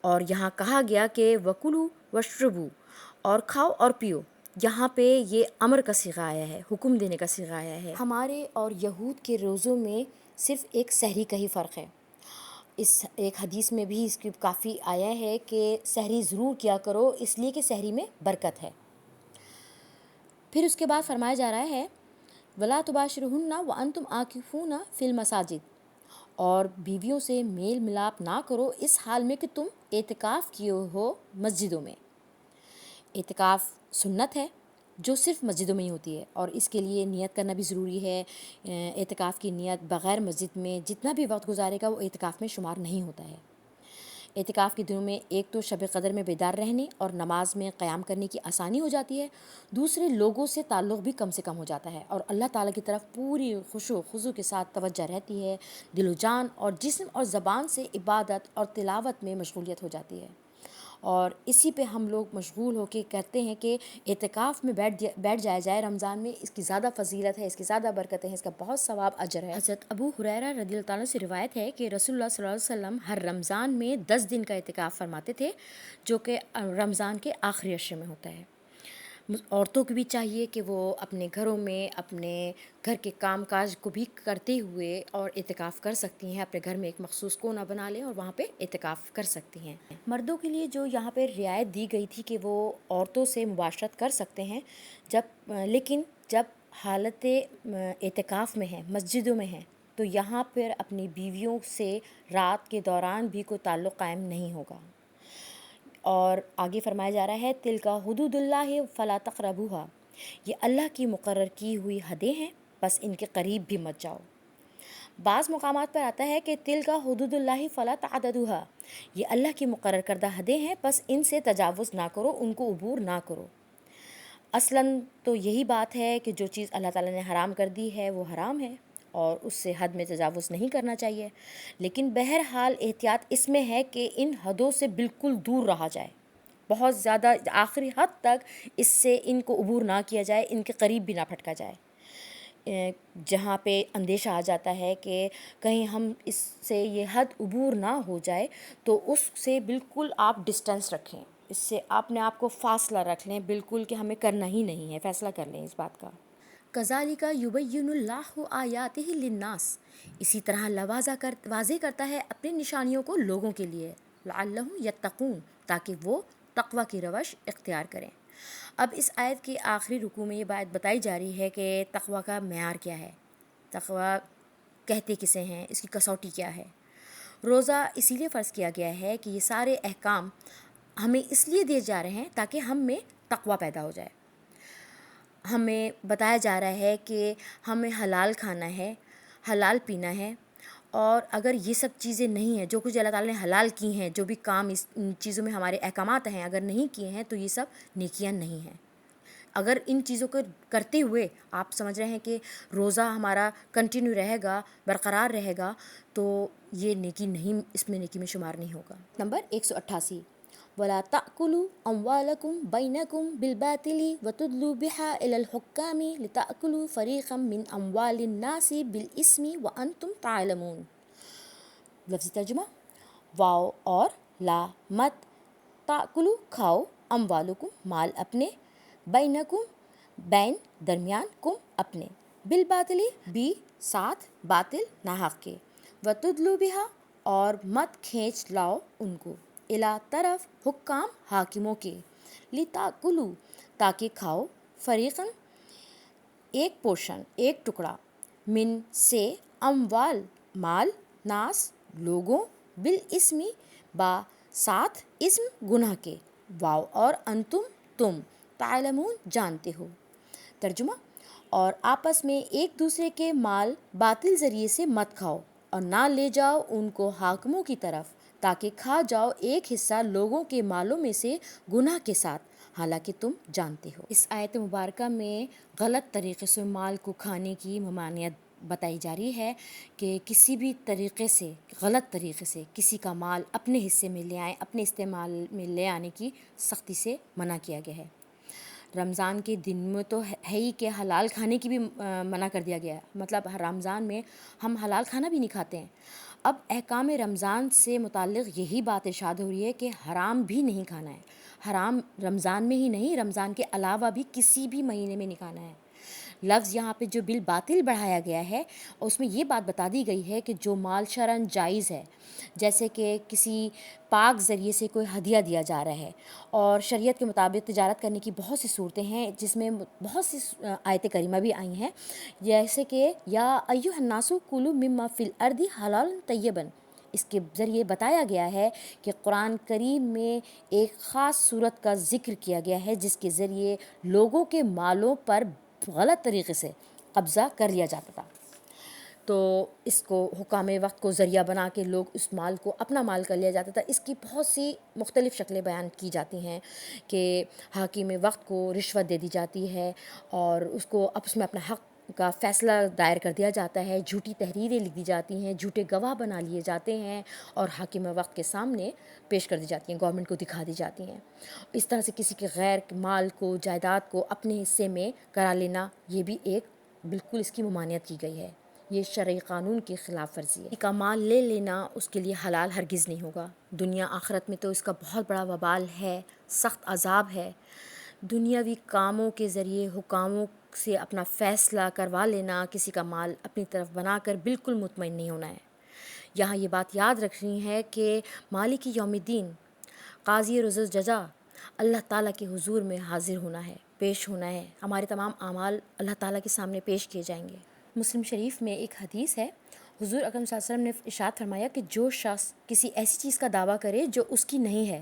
اور یہاں کہا گیا کہ وَكُلُوا وَاشْرَبُوا، اور کھاؤ اور پیو، یہاں پہ یہ امر کا صیغہ آیا ہے، حکم دینے کا صیغہ آیا ہے۔ ہمارے اور یہود کے روزوں میں صرف ایک سحری کا ہی فرق ہے۔ اس ایک حدیث میں بھی اس کی کافی آیا ہے کہ سحری ضرور کیا کرو، اس لیے کہ سحری میں برکت ہے۔ پھر اس کے بعد فرمایا جا رہا ہے وَلَا تُبَاشِرُوهُنَّ وَأَنْتُمْ عَاكِفُونَ فِي الْمَسَاجِدِ، اور بیویوں سے میل ملاپ نہ کرو اس حال میں کہ تم اعتکاف کیے ہو مسجدوں میں۔ اعتکاف سنت ہے جو صرف مسجدوں میں ہی ہوتی ہے، اور اس کے لیے نیت کرنا بھی ضروری ہے۔ اعتکاف کی نیت بغیر مسجد میں جتنا بھی وقت گزارے گا وہ اعتکاف میں شمار نہیں ہوتا ہے۔ اعتکاف کے دنوں میں ایک تو شب قدر میں بیدار رہنے اور نماز میں قیام کرنے کی آسانی ہو جاتی ہے، دوسرے لوگوں سے تعلق بھی کم سے کم ہو جاتا ہے، اور اللہ تعالیٰ کی طرف پوری خشوع و خضوع کے ساتھ توجہ رہتی ہے، دل و جان اور جسم اور زبان سے عبادت اور تلاوت میں مشغولیت ہو جاتی ہے، اور اسی پہ ہم لوگ مشغول ہو کے کہتے ہیں کہ اعتکاف میں بیٹھ جایا جائے رمضان میں، اس کی زیادہ فضیلت ہے، اس کی زیادہ برکتیں ہیں، اس کا بہت ثواب اجر ہے۔ حضرت ابو ہریرہ رضی اللہ تعالیٰ سے روایت ہے کہ رسول اللہ صلی اللہ علیہ وسلم ہر رمضان میں 10 دن کا اعتکاف فرماتے تھے، جو کہ رمضان کے آخری عشرے میں ہوتا ہے۔ عورتوں کو بھی چاہیے کہ وہ اپنے گھروں میں اپنے گھر کے کام کاج کو بھی کرتے ہوئے اور اعتکاف کر سکتی ہیں، اپنے گھر میں ایک مخصوص کونا بنا لیں اور وہاں پہ اعتکاف کر سکتی ہیں۔ مردوں کے لیے جو یہاں پہ رعایت دی گئی تھی کہ وہ عورتوں سے مباشرت کر سکتے ہیں، لیکن جب حالت اعتکاف میں ہیں، مسجدوں میں ہیں، تو یہاں پر اپنی بیویوں سے رات کے دوران بھی کوئی تعلق قائم نہیں ہوگا۔ اور آگے فرمایا جا رہا ہے تلک حدود اللہ فلا تقربوها، یہ اللہ کی مقرر کی ہوئی حدیں ہیں، بس ان کے قریب بھی مت جاؤ۔ بعض مقامات پر آتا ہے کہ تلک حدود اللہ فلا تعتدوها، یہ اللہ کی مقرر کردہ حدیں ہیں، بس ان سے تجاوز نہ کرو، ان کو عبور نہ کرو۔ اصلاً تو یہی بات ہے کہ جو چیز اللہ تعالیٰ نے حرام کر دی ہے وہ حرام ہے اور اس سے حد میں تجاوز نہیں کرنا چاہیے، لیکن بہرحال احتیاط اس میں ہے کہ ان حدوں سے بالکل دور رہا جائے، بہت زیادہ آخری حد تک اس سے ان کو عبور نہ کیا جائے، ان کے قریب بھی نہ پھٹکا جائے۔ جہاں پہ اندیشہ آ جاتا ہے کہ کہیں ہم اس سے یہ حد عبور نہ ہو جائے تو اس سے بالکل آپ ڈسٹینس رکھیں، اس سے اپنے آپ کو فاصلہ رکھ لیں بالکل کہ ہمیں کرنا ہی نہیں ہے، فیصلہ کر لیں اس بات کا۔ کذالک یبین اللہ آیاتہ للناس، اسی طرح اللہ واضح کرتا ہے اپنی نشانیوں کو لوگوں کے لیے، لعلہم یتقون، تاکہ وہ تقوی کی روش اختیار کریں۔ اب اس آیت کے آخری رکوع میں یہ بات بتائی جا رہی ہے کہ تقوی کا معیار کیا ہے، تقوی کہتے کسے ہیں، اس کی کسوٹی کیا ہے۔ روزہ اسی لیے فرض کیا گیا ہے کہ یہ سارے احکام ہمیں اس لیے دیے جا رہے ہیں تاکہ ہم میں تقوی پیدا ہو جائے۔ ہمیں بتایا جا رہا ہے کہ ہمیں حلال کھانا ہے، حلال پینا ہے، اور اگر یہ سب چیزیں نہیں ہیں، جو کچھ اللہ تعالیٰ نے حلال کی ہیں، جو بھی کام ان چیزوں میں ہمارے احکامات ہیں، اگر نہیں کیے ہیں تو یہ سب نیکیاں نہیں ہیں۔ اگر ان چیزوں کو کرتے ہوئے آپ سمجھ رہے ہیں کہ روزہ ہمارا کنٹینیو رہے گا، برقرار رہے گا، تو یہ نیکی نہیں، اس میں نیکی میں شمار نہیں ہوگا۔ نمبر 188، وَلَا تَأْكُلُوا أَمْوَالَكُمْ بَيْنَكُمْ بِالْبَاطِلِ وَتُدْلُوا بِهَا إِلَى الْحُكَّامِ لِتَأْكُلُوا فَرِيقًا مِّنْ أَمْوَالِ النَّاسِ بِالْإِثْمِ وَأَنْتُمْ تَعْلَمُونَ۔ لفظی ترجمہ، واو اور لا مت، تاکلو کھاؤ، اموالکم مال اپنے، بینکم بین درمیان، کم اپنے، بالباطلی بھی ساتھ، باطل ناحق کے، وتدلو بہا اور مت کھینچ لاؤ ان کو، الا طرف حکام حاکموں کے، لتاکلو تاکہ کھاؤ، فریقاً ایک پورشن، ایک ٹکڑا، من سے اموال مال، ناس لوگوں، بالاسمی با ساتھ، اسم گناہ کے، واو اور انتم تم، تعلمون جانتے ہو۔ ترجمہ، اور آپس میں ایک دوسرے کے مال باطل ذریعے سے مت کھاؤ اور نہ لے جاؤ ان کو حاکموں کی طرف تاکہ کھا جاؤ ایک حصہ لوگوں کے مالوں میں سے گناہ کے ساتھ، حالانکہ تم جانتے ہو۔ اس آیت مبارکہ میں غلط طریقے سے مال کو کھانے کی ممانعت بتائی جا رہی ہے کہ کسی بھی طریقے سے، غلط طریقے سے کسی کا مال اپنے حصے میں لے آئیں، اپنے استعمال میں لے آنے کی سختی سے منع کیا گیا ہے۔ رمضان کے دن میں تو ہے ہی کہ حلال کھانے کی بھی منع کر دیا گیا ہے، مطلب رمضان میں ہم حلال کھانا بھی نہیں کھاتے ہیں۔ اب احکام رمضان سے متعلق یہی بات ارشاد ہو رہی ہے کہ حرام بھی نہیں کھانا ہے، حرام رمضان میں ہی نہیں، رمضان کے علاوہ بھی کسی بھی مہینے میں نہیں کھانا ہے۔ لفظ یہاں پہ جو بالباطل بڑھایا گیا ہے، اس میں یہ بات بتا دی گئی ہے کہ جو مال شرعاً جائز ہے، جیسے کہ کسی پاک ذریعے سے کوئی ہدیہ دیا جا رہا ہے، اور شریعت کے مطابق تجارت کرنے کی بہت سی صورتیں ہیں جس میں بہت سی آیت کریمہ بھی آئی ہیں، جیسے کہ یا ایھا الناس کلوا مما فی الارض حلالا طیبا، اس کے ذریعے بتایا گیا ہے کہ قرآن کریم میں ایک خاص صورت کا ذکر کیا گیا ہے جس کے ذریعے لوگوں کے مالوں پر غلط طریقے سے قبضہ کر لیا جاتا تھا، تو اس کو حکام وقت کو ذریعہ بنا کے لوگ اس مال کو اپنا مال کر لیا جاتا تھا۔ اس کی بہت سی مختلف شکلیں بیان کی جاتی ہیں کہ حاکم وقت کو رشوت دے دی جاتی ہے اور اس کو اب اس میں اپنا حق کا فیصلہ دائر کر دیا جاتا ہے، جھوٹی تحریریں لکھ دی جاتی ہیں، جھوٹے گواہ بنا لیے جاتے ہیں اور حاکم وقت کے سامنے پیش کر دی جاتی ہیں، گورنمنٹ کو دکھا دی جاتی ہیں۔ اس طرح سے کسی کے غیر مال کو، جائیداد کو اپنے حصے میں کرا لینا، یہ بھی ایک بالکل اس کی ممانعت کی گئی ہے۔ یہ شرعی قانون کی خلاف ورزی ہے۔ کا مال لے لینا اس کے لیے حلال ہرگز نہیں ہوگا۔ دنیا آخرت میں تو اس کا بہت بڑا وبال ہے، سخت عذاب ہے۔ دنیاوی کاموں کے ذریعے حکاموں سے اپنا فیصلہ کروا لینا، کسی کا مال اپنی طرف بنا کر بالکل مطمئن نہیں ہونا ہے۔ یہاں یہ بات یاد رکھنی ہے کہ مالک یوم الدین، قاضی روز جزا، اللہ تعالیٰ کے حضور میں حاضر ہونا ہے، پیش ہونا ہے۔ ہمارے تمام اعمال اللہ تعالیٰ کے سامنے پیش کیے جائیں گے۔ مسلم شریف میں ایک حدیث ہے، حضور اکرم صلی اللہ علیہ وسلم نے ارشاد فرمایا کہ جو شخص کسی ایسی چیز کا دعویٰ کرے جو اس کی نہیں ہے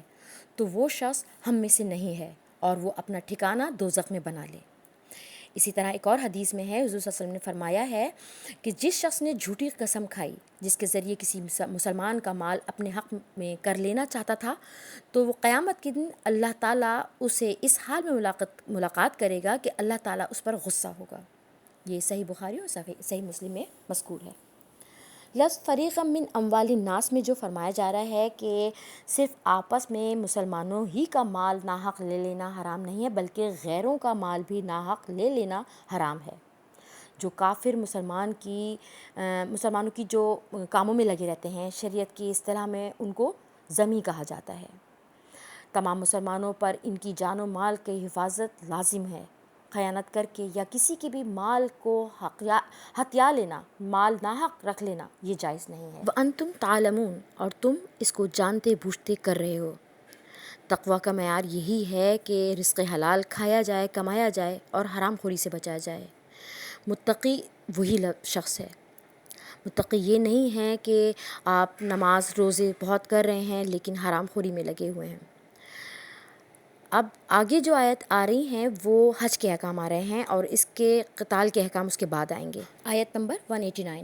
تو وہ شخص ہم میں سے نہیں ہے اور وہ اپنا ٹھکانہ دوزخ میں بنا لے۔ اسی طرح ایک اور حدیث میں ہے، حضور صلی اللہ علیہ وسلم نے فرمایا ہے کہ جس شخص نے جھوٹی قسم کھائی جس کے ذریعے کسی مسلمان کا مال اپنے حق میں کر لینا چاہتا تھا، تو وہ قیامت کے دن اللہ تعالیٰ اسے اس حال میں ملاقات کرے گا کہ اللہ تعالیٰ اس پر غصہ ہوگا۔ یہ صحیح بخاری اور صحیح مسلم میں مذکور ہے۔ لفظ فریقا من اموال الناس میں جو فرمایا جا رہا ہے کہ صرف آپس میں مسلمانوں ہی کا مال ناحق لے لینا حرام نہیں ہے، بلکہ غیروں کا مال بھی ناحق لے لینا حرام ہے۔ جو کافر مسلمانوں کی جو کاموں میں لگے رہتے ہیں، شریعت کی اصطلاح میں ان کو ذمی کہا جاتا ہے۔ تمام مسلمانوں پر ان کی جان و مال کی حفاظت لازم ہے۔ خیانت کر کے یا کسی کے بھی مال کو ہتھیا لینا، مال ناحق رکھ لینا، یہ جائز نہیں ہے۔ وَأَنْتُمْ تَعْلَمُونَ، اور تم اس کو جانتے بوجھتے کر رہے ہو۔ تقویٰ کا معیار یہی ہے کہ رزق حلال کھایا جائے، کمایا جائے اور حرام خوری سے بچایا جائے۔ متقی وہی شخص ہے۔ متقی یہ نہیں ہے کہ آپ نماز روزے بہت کر رہے ہیں لیکن حرام خوری میں لگے ہوئے ہیں۔ اب آگے جو آیت آ رہی ہیں وہ حج کے احکام آ رہے ہیں اور اس کے قتال کے احکام اس کے بعد آئیں گے۔ آیت نمبر 189،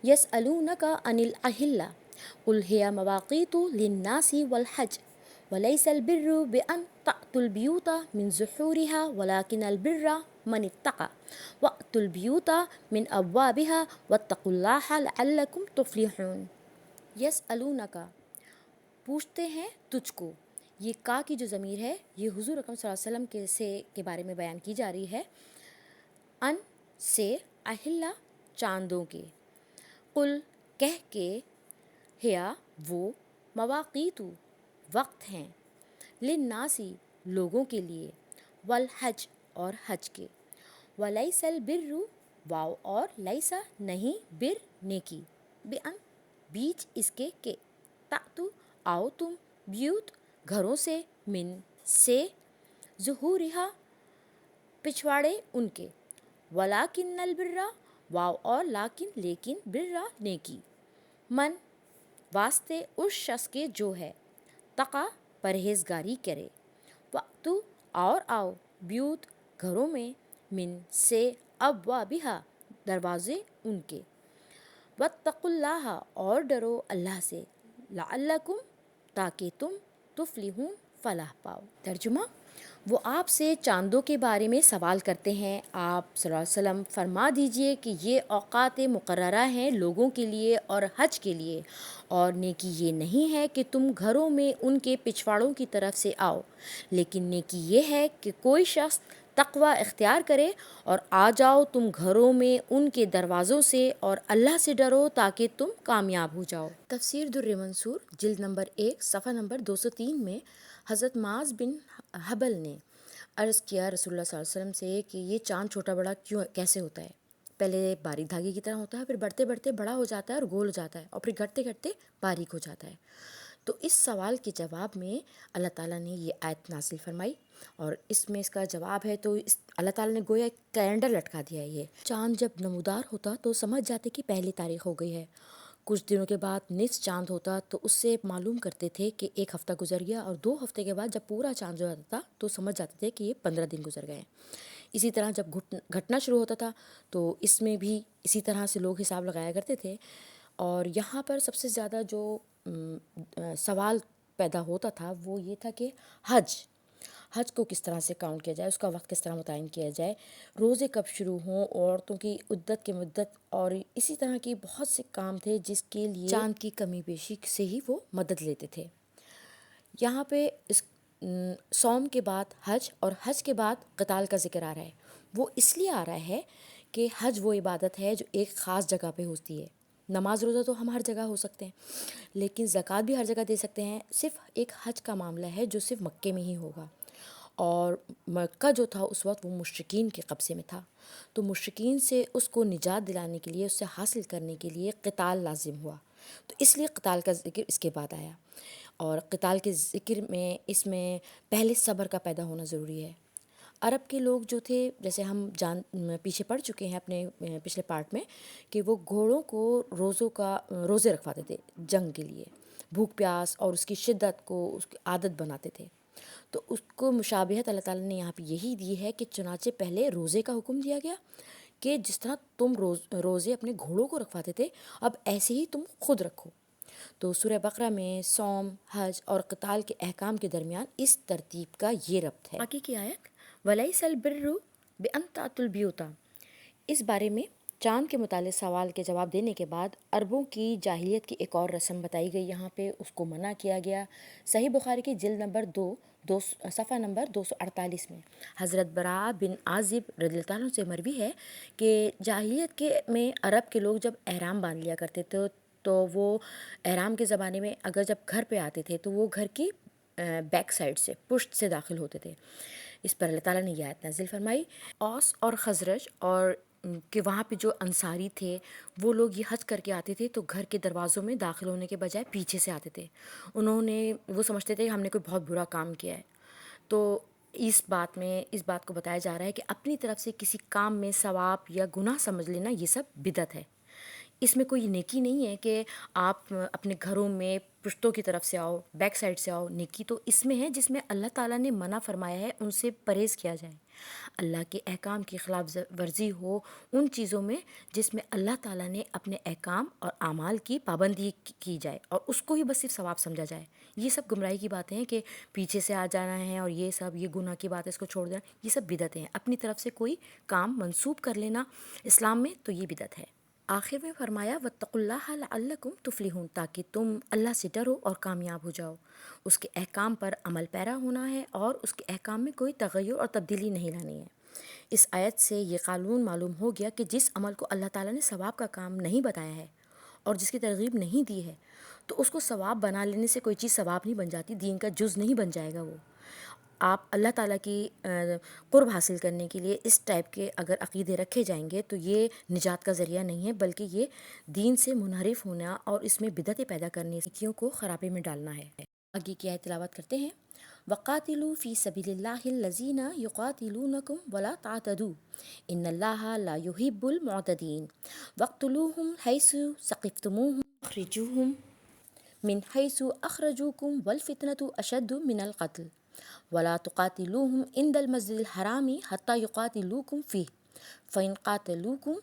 يَسْأَلُونَكَ عَنِ الْأَهِلَّةِ قُلْ هِيَ مَوَاقِيتُ لِلنَّاسِ وَالْحَجِّ وَلَيْسَ الْبِرُّ بِأَنْ تَأْتُوا الْبُيُوتَ مِنْ ظُهُورِهَا وَلَكِنَّ الْبِرَّ مَنِ اتَّقَى وَأْتُوا الْبُيُوتَ مِنْ أَبْوَابِهَا وَاتَّقُوا اللَّهَ لَعَلَّكُمْ تُفْلِحُونَ۔ يَسْأَلُونَكَ، پوچھتے ہیں تجھ کو۔ یہ کا کی جو ضمیر ہے یہ حضور اکرم صلی اللہ علیہ وسلم کے بارے میں بیان کی جا رہی ہے۔ ان سے، اہلہ چاندوں کے، قل کہہ کے، ہیا وہ، مواقیت وقت ہیں، للناسی لوگوں کے لیے، والحج اور حج کے، ولیس البر واو اور لیسا نہیں، بر نیکی، بان بیچ اس کے کہ، تأتو آؤ تم، بیوت گھروں سے، من سے، ظہورہا پچھواڑے ان کے، ولیکن البر واو اور لاکن لیکن، بر نیکی، من واسطے اس شخص کے جو ہے، تقا پرہیزگاری کرے، وقتو اور آؤ، بیوت گھروں میں، من سے، ابوابہا دروازے ان کے، واتقوا اللہ اور ڈرو اللہ سے، لعلکم تاکہ تم، تفلحون فلاح پاؤ۔ ترجمہ، وہ آپ سے چاندوں کے بارے میں سوال کرتے ہیں، آپ صلی اللہ علیہ وسلم فرما دیجئے کہ یہ اوقات مقررہ ہیں لوگوں کے لیے اور حج کے لیے، اور نیکی یہ نہیں ہے کہ تم گھروں میں ان کے پچھواڑوں کی طرف سے آؤ، لیکن نیکی یہ ہے کہ کوئی شخص تقوی اختیار کرے اور آ جاؤ تم گھروں میں ان کے دروازوں سے، اور اللہ سے ڈرو تاکہ تم کامیاب ہو جاؤ۔ تفسیر در منصور جلد نمبر 1 صفحہ نمبر 203 میں حضرت معاذ بن حبل نے عرض کیا رسول اللہ صلی اللہ علیہ وسلم سے کہ یہ چاند چھوٹا بڑا کیسے ہوتا ہے؟ پہلے باریک دھاگے کی طرح ہوتا ہے، پھر بڑھتے بڑھتے بڑا ہو جاتا ہے اور گول ہو جاتا ہے، اور پھر گھٹتے گھٹتے باریک ہو جاتا ہے۔ تو اس سوال کے جواب میں اللہ تعالیٰ نے یہ آیت نازل فرمائی، اور اس میں اس کا جواب ہے تو اللہ تعالیٰ نے گویا ایک کیلنڈر لٹکا دیا ہے۔ یہ چاند جب نمودار ہوتا تو سمجھ جاتے کہ پہلی تاریخ ہو گئی ہے، کچھ دنوں کے بعد نصف چاند ہوتا تو اس سے معلوم کرتے تھے کہ ایک ہفتہ گزر گیا، اور 2 ہفتے کے بعد جب پورا چاند ہو جاتا تھا تو سمجھ جاتے تھے کہ یہ 15 دن گزر گئے ہیں۔ اسی طرح جب گھٹنا شروع ہوتا تھا تو اس میں بھی اسی طرح سے لوگ حساب لگایا کرتے تھے۔ اور یہاں پر سب سے زیادہ جو سوال پیدا ہوتا تھا وہ یہ تھا کہ حج حج کو کس طرح سے کاؤنٹ کیا جائے، اس کا وقت کس طرح متعین کیا جائے، روزے کب شروع ہوں، عورتوں کی عدت کی مدت، اور اسی طرح کے بہت سے کام تھے جس کے لیے چاند کی کمی بیشی سے ہی وہ مدد لیتے تھے۔ یہاں پہ اس صوم کے بعد حج اور حج کے بعد قتال کا ذکر آ رہا ہے۔ وہ اس لیے آ رہا ہے کہ حج وہ عبادت ہے جو ایک خاص جگہ پہ ہوتی ہے۔ نماز روزہ تو ہم ہر جگہ ہو سکتے ہیں، لیکن زکوٰۃ بھی ہر جگہ دے سکتے ہیں، صرف ایک حج کا معاملہ ہے جو صرف مکے میں ہی ہوگا۔ اور مکہ جو تھا اس وقت وہ مشرکین کے قبضے میں تھا، تو مشرکین سے اس کو نجات دلانے کے لیے، اس سے حاصل کرنے کے لیے قتال لازم ہوا، تو اس لیے قتال کا ذکر اس کے بعد آیا۔ اور قتال کے ذکر میں اس میں پہلے صبر کا پیدا ہونا ضروری ہے۔ عرب کے لوگ جو تھے، جیسے ہم پیچھے پڑھ چکے ہیں اپنے پچھلے پارٹ میں، کہ وہ گھوڑوں کو روزے رکھواتے تھے جنگ کے لیے، بھوک پیاس اور اس کی شدت کو اس کی عادت بناتے تھے۔ تو اس کو مشابہت اللہ تعالیٰ نے یہاں پہ یہی دی ہے کہ چنانچہ پہلے روزے کا حکم دیا گیا کہ جس طرح تم روزے اپنے گھوڑوں کو رکھواتے تھے، اب ایسے ہی تم خود رکھو۔ تو سورہ بقرہ میں صوم، حج اور قتال کے احکام کے درمیان اس ترتیب کا یہ ربط ہے۔ آگے کی آیت وَلَيْسَ الْبِرُّ بِأَن تَأْتُوا الْبُيُوتَ، اس بارے میں چاند کے متعلق سوال کے جواب دینے کے بعد عربوں کی جاہلیت کی ایک اور رسم بتائی گئی، یہاں پہ اس کو منع کیا گیا۔ صحیح بخاری کی جلد نمبر 2 صفحہ نمبر 248 میں حضرت براء بن عازب رضی اللہ عنہ سے مروی ہے کہ جاہلیت کے میں عرب کے لوگ جب احرام باندھ لیا کرتے تھے تو وہ احرام کے زمانے میں اگر جب گھر پہ آتے تھے تو وہ گھر کی بیک سائڈ سے، پشت سے داخل ہوتے تھے۔ اس پر اللہ تعالیٰ نے یہ آیت نازل فرمائی۔ اوس اور خزرج اور کہ وہاں پہ جو انصاری تھے وہ لوگ یہ حج کر کے آتے تھے تو گھر کے دروازوں میں داخل ہونے کے بجائے پیچھے سے آتے تھے۔ وہ سمجھتے تھے کہ ہم نے کوئی بہت برا کام کیا ہے۔ تو اس بات کو بتایا جا رہا ہے کہ اپنی طرف سے کسی کام میں ثواب یا گناہ سمجھ لینا یہ سب بدعت ہے۔ اس میں کوئی نیکی نہیں ہے کہ آپ اپنے گھروں میں پشتوں کی طرف سے آؤ، بیک سائڈ سے آؤ۔ نیکی تو اس میں ہے جس میں اللہ تعالیٰ نے منع فرمایا ہے، ان سے پرہیز کیا جائے۔ اللہ کے احکام کی خلاف ورزی ہو ان چیزوں میں جس میں اللہ تعالیٰ نے اپنے احکام اور اعمال کی پابندی کی جائے اور اس کو ہی بس صرف ثواب سمجھا جائے۔ یہ سب گمراہی کی باتیں ہیں کہ پیچھے سے آ جانا ہے اور یہ گناہ کی بات ہے، اس کو چھوڑ دینا، یہ سب بدعتیں ہیں۔ اپنی طرف سے کوئی کام منسوب کر لینا اسلام میں تو یہ بدعت ہے۔ آخر میں فرمایا وَاتَّقُوا اللَّهَ لَعَلَّكُمْ تُفْلِحُونَ، تاکہ تم اللہ سے ڈرو اور کامیاب ہو جاؤ۔ اس کے احکام پر عمل پیرا ہونا ہے اور اس کے احکام میں کوئی تغیر اور تبدیلی نہیں لانی ہے۔ اس آیت سے یہ قانون معلوم ہو گیا کہ جس عمل کو اللہ تعالیٰ نے ثواب کا کام نہیں بتایا ہے اور جس کی ترغیب نہیں دی ہے تو اس کو ثواب بنا لینے سے کوئی چیز ثواب نہیں بن جاتی، دین کا جز نہیں بن جائے گا۔ وہ آپ اللہ تعالیٰ کی قرب حاصل کرنے کے لیے اس ٹائپ کے اگر عقیدے رکھے جائیں گے تو یہ نجات کا ذریعہ نہیں ہے، بلکہ یہ دین سے منحرف ہونا اور اس میں بدعتیں پیدا کرنے نیکیوں کو خرابے میں ڈالنا ہے۔ آگے کی آیت تلاوت کرتے ہیں۔ وَقَاتِلُوا فِي سَبِيلِ اللَّهِ الَّذِينَ يُقَاتِلُونَكُمْ وَلَا تَعْتَدُوا إِنَّ اللَّهَ لَا يُحِبُّ الْمُعْتَدِينَ وَاقْتُلُوهُمْ حَيْثُ ثَقِفْتُمُوهُمْ وَأَخْرِجُوهُمْ مِنْ حَيْثُ أَخْرَجُوكُمْ وَالْفِتْنَةُ أَشَدُّ مِنَ الْقَتْلِ وَلَا تُقَاتِلُوهُمْ عِنْدَ الْمَسْجِدِ الْحَرَامِ حَتَّى يُقَاتِلُوكُمْ فِيهِ فَإِنْ قَاتَلُوكُمْ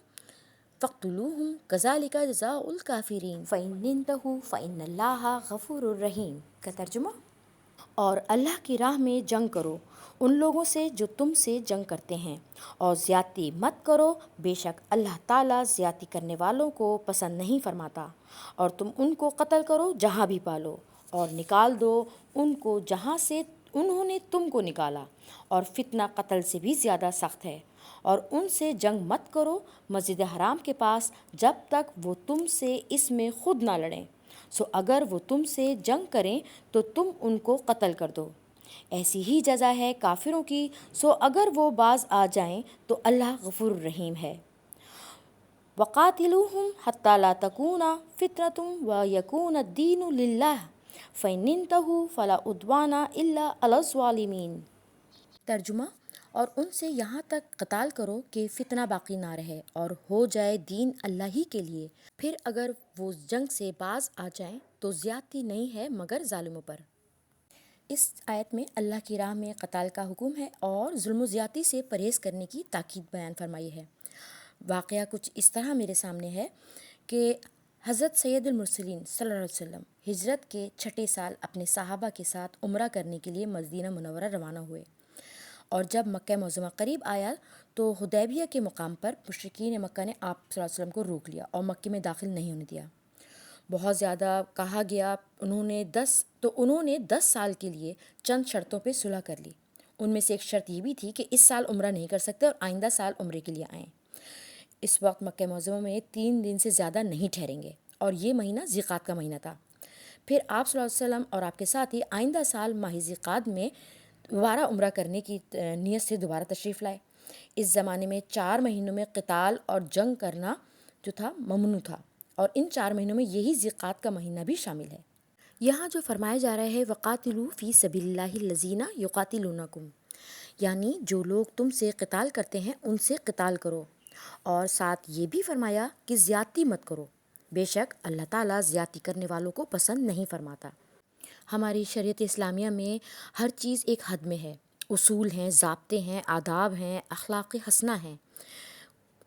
فَاقْتُلُوهُمْ كَذَلِكَ جَزَاءُ الْكَافِرِينَ فَإِنِ انْتَهُوا فَإِنَّ اللَّهَ غَفُورٌ رَحِيمٌ کا ترجمہ، اور اللہ کی راہ میں جنگ کرو ان لوگوں سے جو تم سے جنگ کرتے ہیں، اور زیادتی مت کرو، بے شک اللہ تعالیٰ زیادتی کرنے والوں کو پسند نہیں فرماتا۔ اور تم ان کو قتل کرو جہاں بھی پالو، اور نکال دو ان کو جہاں سے انہوں نے تم کو نکالا، اور فتنہ قتل سے بھی زیادہ سخت ہے۔ اور ان سے جنگ مت کرو مسجد حرام کے پاس جب تک وہ تم سے اس میں خود نہ لڑیں، سو اگر وہ تم سے جنگ کریں تو تم ان کو قتل کر دو، ایسی ہی جزا ہے کافروں کی، سو اگر وہ باز آ جائیں تو اللہ غفور رحیم ہے۔ وَقَاتِلُوهُمْ حَتَّى لَا تَكُونَ فِتْنَةٌ وَيَكُونَ الدِّينُ لِلَّهِ فَإِنِ انْتَهُوا فَلَا عُدْوَانَ إِلَّا عَلَى الظَّالِمِينَ ترجمہ، اور ان سے یہاں تک قتال کرو کہ فتنہ باقی نہ رہے اور ہو جائے دین اللہ ہی کے لیے، پھر اگر وہ جنگ سے باز آ جائیں تو زیادتی نہیں ہے مگر ظالموں پر۔ اس آیت میں اللہ کی راہ میں قتال کا حکم ہے اور ظلم و زیادتی سے پرہیز کرنے کی تاکید بیان فرمائی ہے۔ واقعہ کچھ اس طرح میرے سامنے ہے کہ حضرت سید المرسلین صلی اللہ علیہ وسلم ہجرت کے 6 سال اپنے صحابہ کے ساتھ عمرہ کرنے کے لیے مدینہ منورہ روانہ ہوئے۔ اور جب مکہ معظمہ قریب آیا تو حدیبیہ کے مقام پر مشرکین مکہ نے آپ صلی اللہ علیہ وسلم کو روک لیا اور مکے میں داخل نہیں ہونے دیا۔ بہت زیادہ کہا گیا، انہوں نے 10 سال کے لیے چند شرطوں پہ صلح کر لی۔ ان میں سے ایک شرط یہ بھی تھی کہ اس سال عمرہ نہیں کر سکتے اور آئندہ سال عمرے کے لیے آئیں۔ اس وقت مکہ معظمہ میں 3 دن سے زیادہ نہیں ٹھہریں گے، اور یہ مہینہ ذیقعد کا مہینہ تھا۔ پھر آپ صلی اللہ علیہ وسلم اور آپ کے ساتھی آئندہ سال ماہ ذیقعد میں دوبارہ عمرہ کرنے کی نیت سے دوبارہ تشریف لائے۔ اس زمانے میں 4 مہینوں میں قتال اور جنگ کرنا جو تھا ممنوع تھا، اور ان 4 مہینوں میں یہی ذیقعد کا مہینہ بھی شامل ہے۔ یہاں جو فرمایا جا رہا ہے وَقَاتِلُوا فِي سَبِيلِ اللَّهِ الَّذِينَ يُقَاتِلُونَكُمْ، یعنی جو لوگ تم سے قتال کرتے ہیں ان سے قتال کرو، اور ساتھ یہ بھی فرمایا کہ زیادتی مت کرو، بے شک اللہ تعالیٰ زیادتی کرنے والوں کو پسند نہیں فرماتا۔ ہماری شریعت اسلامیہ میں ہر چیز ایک حد میں ہے، اصول ہیں، ضابطے ہیں، آداب ہیں، اخلاق حسنہ ہیں۔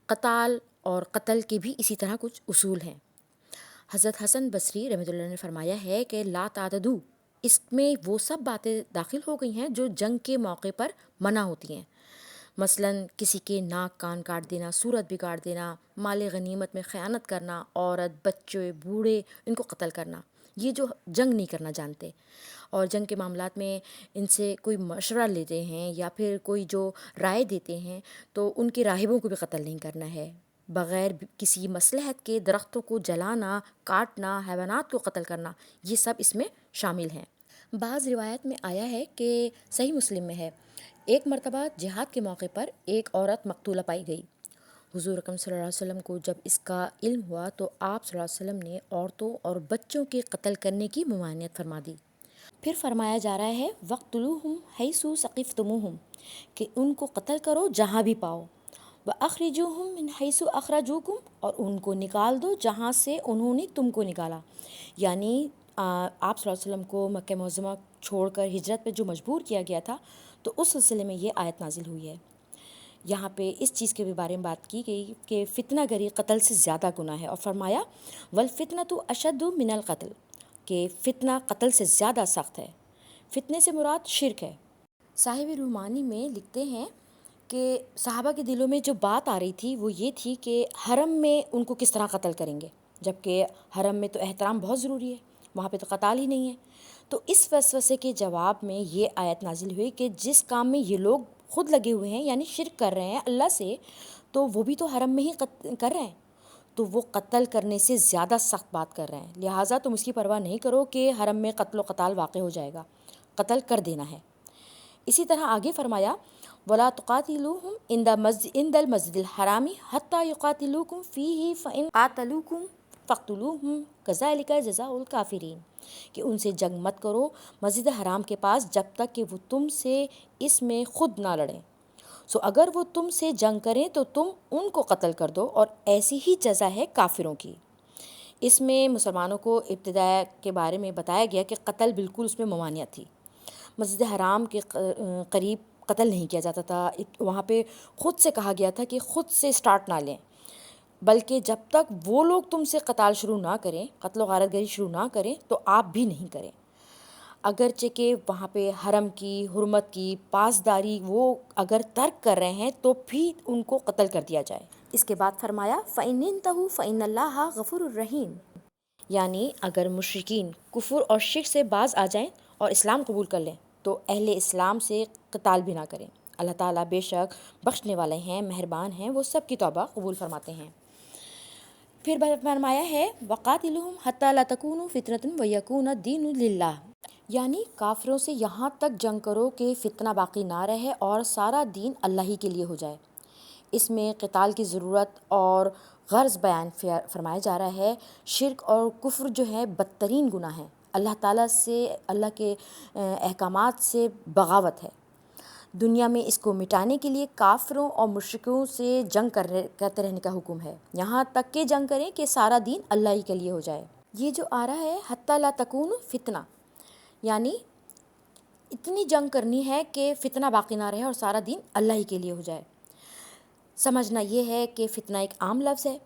قتال اور قتل کے بھی اسی طرح کچھ اصول ہیں۔ حضرت حسن بصری رحمۃ اللہ نے فرمایا ہے کہ لا تعتدوا، اس میں وہ سب باتیں داخل ہو گئی ہیں جو جنگ کے موقع پر منع ہوتی ہیں، مثلاً کسی کے ناک کان کاٹ دینا، صورت بگاڑ دینا، مال غنیمت میں خیانت کرنا، عورت بچے بوڑھے ان کو قتل کرنا، یہ جو جنگ نہیں کرنا جانتے، اور جنگ کے معاملات میں ان سے کوئی مشورہ لیتے ہیں یا پھر کوئی جو رائے دیتے ہیں تو ان کے راہبوں کو بھی قتل نہیں کرنا ہے، بغیر کسی مصلحت کے درختوں کو جلانا، کاٹنا، حیوانات کو قتل کرنا، یہ سب اس میں شامل ہیں۔ بعض روایت میں آیا ہے کہ صحیح مسلم میں ہے، ایک مرتبہ جہاد کے موقع پر ایک عورت مقتولہ پائی گئی۔ حضور اکرم صلی اللہ علیہ وسلم کو جب اس کا علم ہوا تو آپ صلی اللہ علیہ وسلم نے عورتوں اور بچوں کے قتل کرنے کی ممانعت فرما دی۔ پھر فرمایا جا رہا ہے وَاقْتُلُوهُمْ حَيْثُ ثَقِفْتُمُوهُمْ، کہ ان کو قتل کرو جہاں بھی پاؤ، وَأَخْرِجُوهُمْ مِنْ حَيْثُ أَخْرَجُوكُمْ، اور ان کو نکال دو جہاں سے انہوں نے تم کو نکالا۔ یعنی آپ صلی اللہ علیہ وسلم کو مکہ معظمہ چھوڑ کر ہجرت پہ جو مجبور کیا گیا تھا تو اس سلسلے میں یہ آیت نازل ہوئی ہے۔ یہاں پہ اس چیز کے بارے میں بات کی گئی کہ فتنہ گری قتل سے زیادہ گناہ ہے، اور فرمایا وَالْفِتْنَةُ أَشَدُّ مِنَ الْقَتْلِ، کہ فتنہ قتل سے زیادہ سخت ہے۔ فتنے سے مراد شرک ہے۔ صاحب رومانی میں لکھتے ہیں کہ صحابہ کے دلوں میں جو بات آ رہی تھی وہ یہ تھی کہ حرم میں ان کو کس طرح قتل کریں گے، جبکہ حرم میں تو احترام بہت ضروری ہے، وہاں پہ تو قتال ہی نہیں ہے۔ تو اس وسوسے کے جواب میں یہ آیت نازل ہوئی کہ جس کام میں یہ لوگ خود لگے ہوئے ہیں، یعنی شرک کر رہے ہیں اللہ سے، تو وہ بھی تو حرم میں ہی کر رہے ہیں، تو وہ قتل کرنے سے زیادہ سخت بات کر رہے ہیں، لہٰذا تم اس کی پرواہ نہیں کرو کہ حرم میں قتل و قتال واقع ہو جائے گا، قتل کر دینا ہے۔ اسی طرح آگے فرمایا وَلَا تُقَاتِلُوهُمْ عِنْدَ الْمَسْجِدِ الْحَرَامِ حَتَّى يُقَاتِلُوكُمْ فِيهِ فَإِنْ قَاتَلُوكُمْ فَاقْتُلُوهُمْ كَذَلِكَ جَزَاءُ الْكَافِرِينَ، کہ ان سے جنگ مت کرو مسجد حرام کے پاس جب تک کہ وہ تم سے اس میں خود نہ لڑیں، سو اگر وہ تم سے جنگ کریں تو تم ان کو قتل کر دو، اور ایسی ہی جزا ہے کافروں کی۔ اس میں مسلمانوں کو ابتدا کے بارے میں بتایا گیا کہ قتل بالکل اس میں ممانعت تھی، مسجد حرام کے قریب قتل نہیں کیا جاتا تھا، وہاں پہ خود سے کہا گیا تھا کہ خود سے سٹارٹ نہ لیں، بلکہ جب تک وہ لوگ تم سے قتال شروع نہ کریں، قتل و غارت گری شروع نہ کریں تو آپ بھی نہیں کریں، اگرچہ کہ وہاں پہ حرم کی حرمت کی پاسداری وہ اگر ترک کر رہے ہیں تو بھی ان کو قتل کر دیا جائے۔ اس کے بعد فرمایا فَإِنِ انْتَهُوا فَإِنَّ اللَّهَ غَفُورٌ رَحِيمٌ، یعنی اگر مشرکین کفر اور شرک سے باز آ جائیں اور اسلام قبول کر لیں تو اہل اسلام سے قتال بھی نہ کریں، اللہ تعالیٰ بے شک بخشنے والے ہیں، مہربان ہیں، وہ سب کی توبہ قبول فرماتے ہیں۔ پھر فرمایا ہے وَقَاتِلُوهُمْ حَتَّى لَا تَكُونُ فِتْنَةٌ وَيَكُونَ الدِّينُ لِلَّهِ، یعنی کافروں سے یہاں تک جنگ کرو کہ فتنہ باقی نہ رہے اور سارا دین اللہ ہی کے لیے ہو جائے۔ اس میں قتال کی ضرورت اور غرض بیان فرمایا جا رہا ہے۔ شرک اور کفر جو ہے بدترین گناہ ہے، اللہ تعالیٰ سے، اللہ کے احکامات سے بغاوت ہے۔ دنیا میں اس کو مٹانے کے لیے کافروں اور مشرکوں سے جنگ کرتے رہنے کا حکم ہے، یہاں تک کہ جنگ کریں کہ سارا دین اللہ ہی کے لیے ہو جائے۔ یہ جو آ رہا ہے حتی لا تکون فتنہ، یعنی اتنی جنگ کرنی ہے کہ فتنہ باقی نہ رہے اور سارا دین اللہ ہی کے لیے ہو جائے۔ سمجھنا یہ ہے کہ فتنہ ایک عام لفظ ہے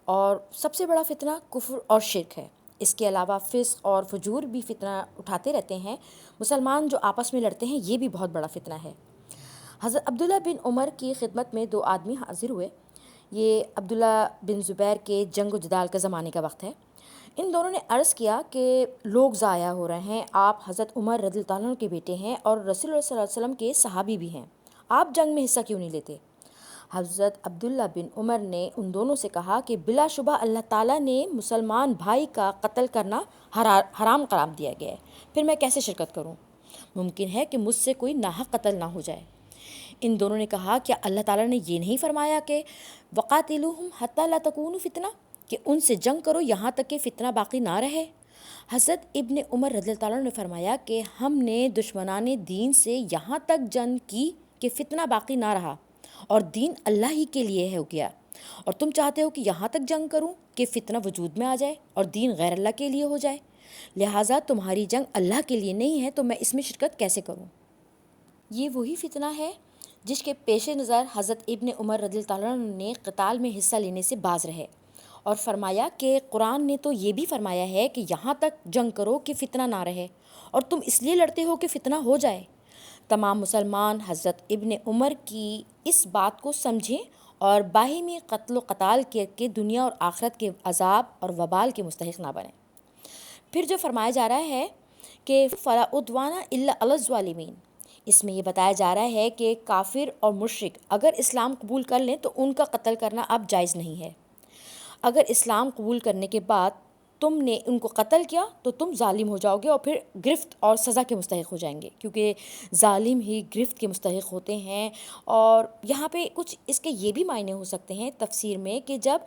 اور سب سے بڑا فتنہ کفر اور شرک ہے، اس کے علاوہ فسق اور فجور بھی فتنہ اٹھاتے رہتے ہیں، مسلمان جو آپس میں لڑتے ہیں یہ بھی بہت بڑا فتنہ ہے۔ حضرت عبداللہ بن عمر کی خدمت میں 2 آدمی حاضر ہوئے۔ یہ عبداللہ بن زبیر کے جنگ و جدال کا زمانے کا وقت ہے۔ ان دونوں نے عرض کیا کہ لوگ ضائع ہو رہے ہیں، آپ حضرت عمر رضی اللہ عنہ کے بیٹے ہیں اور رسول اللہ صلی اللہ علیہ وسلم کے صحابی بھی ہیں، آپ جنگ میں حصہ کیوں نہیں لیتے؟ حضرت عبداللہ بن عمر نے ان دونوں سے کہا کہ بلا شبہ اللہ تعالیٰ نے مسلمان بھائی کا قتل کرنا حرام قرار دیا گیا ہے، پھر میں کیسے شرکت کروں؟ ممکن ہے کہ مجھ سے کوئی ناحق قتل نہ ہو جائے۔ ان دونوں نے کہا کیا اللہ تعالیٰ نے یہ نہیں فرمایا کہ وقاتلوہم حتی لا تکون فتنہ، کہ ان سے جنگ کرو یہاں تک کہ فتنہ باقی نہ رہے؟ حضرت ابن عمر رضی اللہ عنہ نے فرمایا کہ ہم نے دشمنان دین سے یہاں تک جنگ کی کہ فتنہ باقی نہ رہا اور دین اللہ ہی کے لیے ہو گیا، اور تم چاہتے ہو کہ یہاں تک جنگ کروں کہ فتنہ وجود میں آ جائے اور دین غیر اللہ کے لیے ہو جائے، لہٰذا تمہاری جنگ اللہ کے لیے نہیں ہے تو میں اس میں شرکت کیسے کروں؟ یہ وہی فتنہ ہے جس کے پیش نظر حضرت ابن عمر رضی اللہ عنہ نے قتال میں حصہ لینے سے باز رہے اور فرمایا کہ قرآن نے تو یہ بھی فرمایا ہے کہ یہاں تک جنگ کرو کہ فتنہ نہ رہے، اور تم اس لیے لڑتے ہو کہ فتنہ ہو جائے۔ تمام مسلمان حضرت ابن عمر کی اس بات کو سمجھیں اور باہمی قتل و قتال کے دنیا اور آخرت کے عذاب اور وبال کے مستحق نہ بنیں۔ پھر جو فرمایا جا رہا ہے کہ فلا عدوان الا علی الظالمین، اس میں یہ بتایا جا رہا ہے کہ کافر اور مشرک اگر اسلام قبول کر لیں تو ان کا قتل کرنا اب جائز نہیں ہے۔ اگر اسلام قبول کرنے کے بعد تم نے ان کو قتل کیا تو تم ظالم ہو جاؤ گے اور پھر گرفت اور سزا کے مستحق ہو جائیں گے، کیونکہ ظالم ہی گرفت کے مستحق ہوتے ہیں۔ اور یہاں پہ کچھ اس کے یہ بھی معنی ہو سکتے ہیں تفسیر میں کہ جب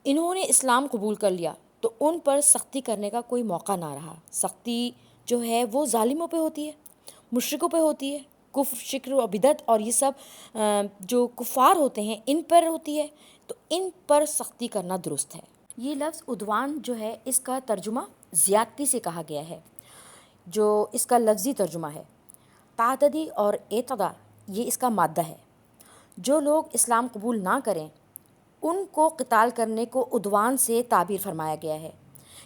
انہوں نے اسلام قبول کر لیا تو ان پر سختی کرنے کا کوئی موقع نہ رہا۔ سختی جو ہے وہ ظالموں پہ ہوتی ہے، مشرکوں پہ ہوتی ہے، کفر شکر و بدعت اور یہ سب جو کفار ہوتے ہیں ان پر ہوتی ہے، تو ان پر سختی کرنا درست ہے۔ یہ لفظ عدوان جو ہے اس کا ترجمہ زیادتی سے کہا گیا ہے، جو اس کا لفظی ترجمہ ہے۔ تعددی اور اعتداء یہ اس کا مادہ ہے۔ جو لوگ اسلام قبول نہ کریں ان کو قتال کرنے کو عدوان سے تعبیر فرمایا گیا ہے،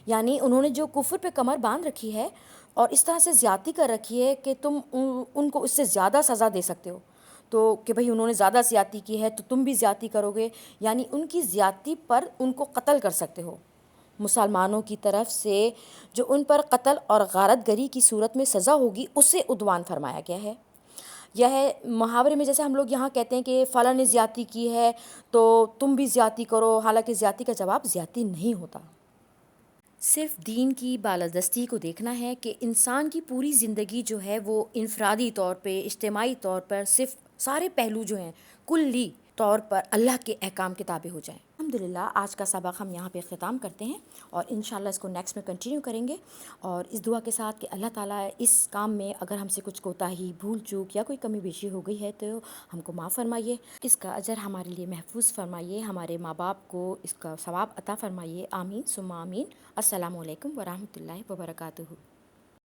یعنی انہوں نے جو کفر پہ کمر باندھ رکھی ہے اور اس طرح سے زیادتی کر رکھی ہے کہ تم ان کو اس سے زیادہ سزا دے سکتے ہو، تو کہ بھئی انہوں نے زیادہ زیادتی کی ہے تو تم بھی زیادتی کرو گے، یعنی ان کی زیادتی پر ان کو قتل کر سکتے ہو۔ مسلمانوں کی طرف سے جو ان پر قتل اور غارت گری کی صورت میں سزا ہوگی اسے عدوان فرمایا گیا ہے۔ یہ ہے محاورے میں، جیسے ہم لوگ یہاں کہتے ہیں کہ فلاں نے زیادتی کی ہے تو تم بھی زیادتی کرو، حالانکہ زیادتی کا جواب زیادتی نہیں ہوتا۔ صرف دین کی بالادستی کو دیکھنا ہے کہ انسان کی پوری زندگی جو ہے وہ انفرادی طور پہ، اجتماعی طور پر صرف سارے پہلو جو ہیں کلی طور پر اللہ کے احکام کے تابع ہو جائیں۔ الحمدللہ آج کا سبق ہم یہاں پہ اختتام کرتے ہیں اور انشاءاللہ اس کو نیکسٹ میں کنٹینیو کریں گے، اور اس دعا کے ساتھ کہ اللہ تعالیٰ اس کام میں اگر ہم سے کچھ کوتاہی، بھول چوک یا کوئی کمی بیشی ہو گئی ہے تو ہم کو معاف فرمائیے، اس کا اجر ہمارے لیے محفوظ فرمائیے، ہمارے ماں باپ کو اس کا ثواب عطا فرمائیے، آمین ثم آمین۔ السلام علیکم ورحمۃ اللہ وبرکاتہ۔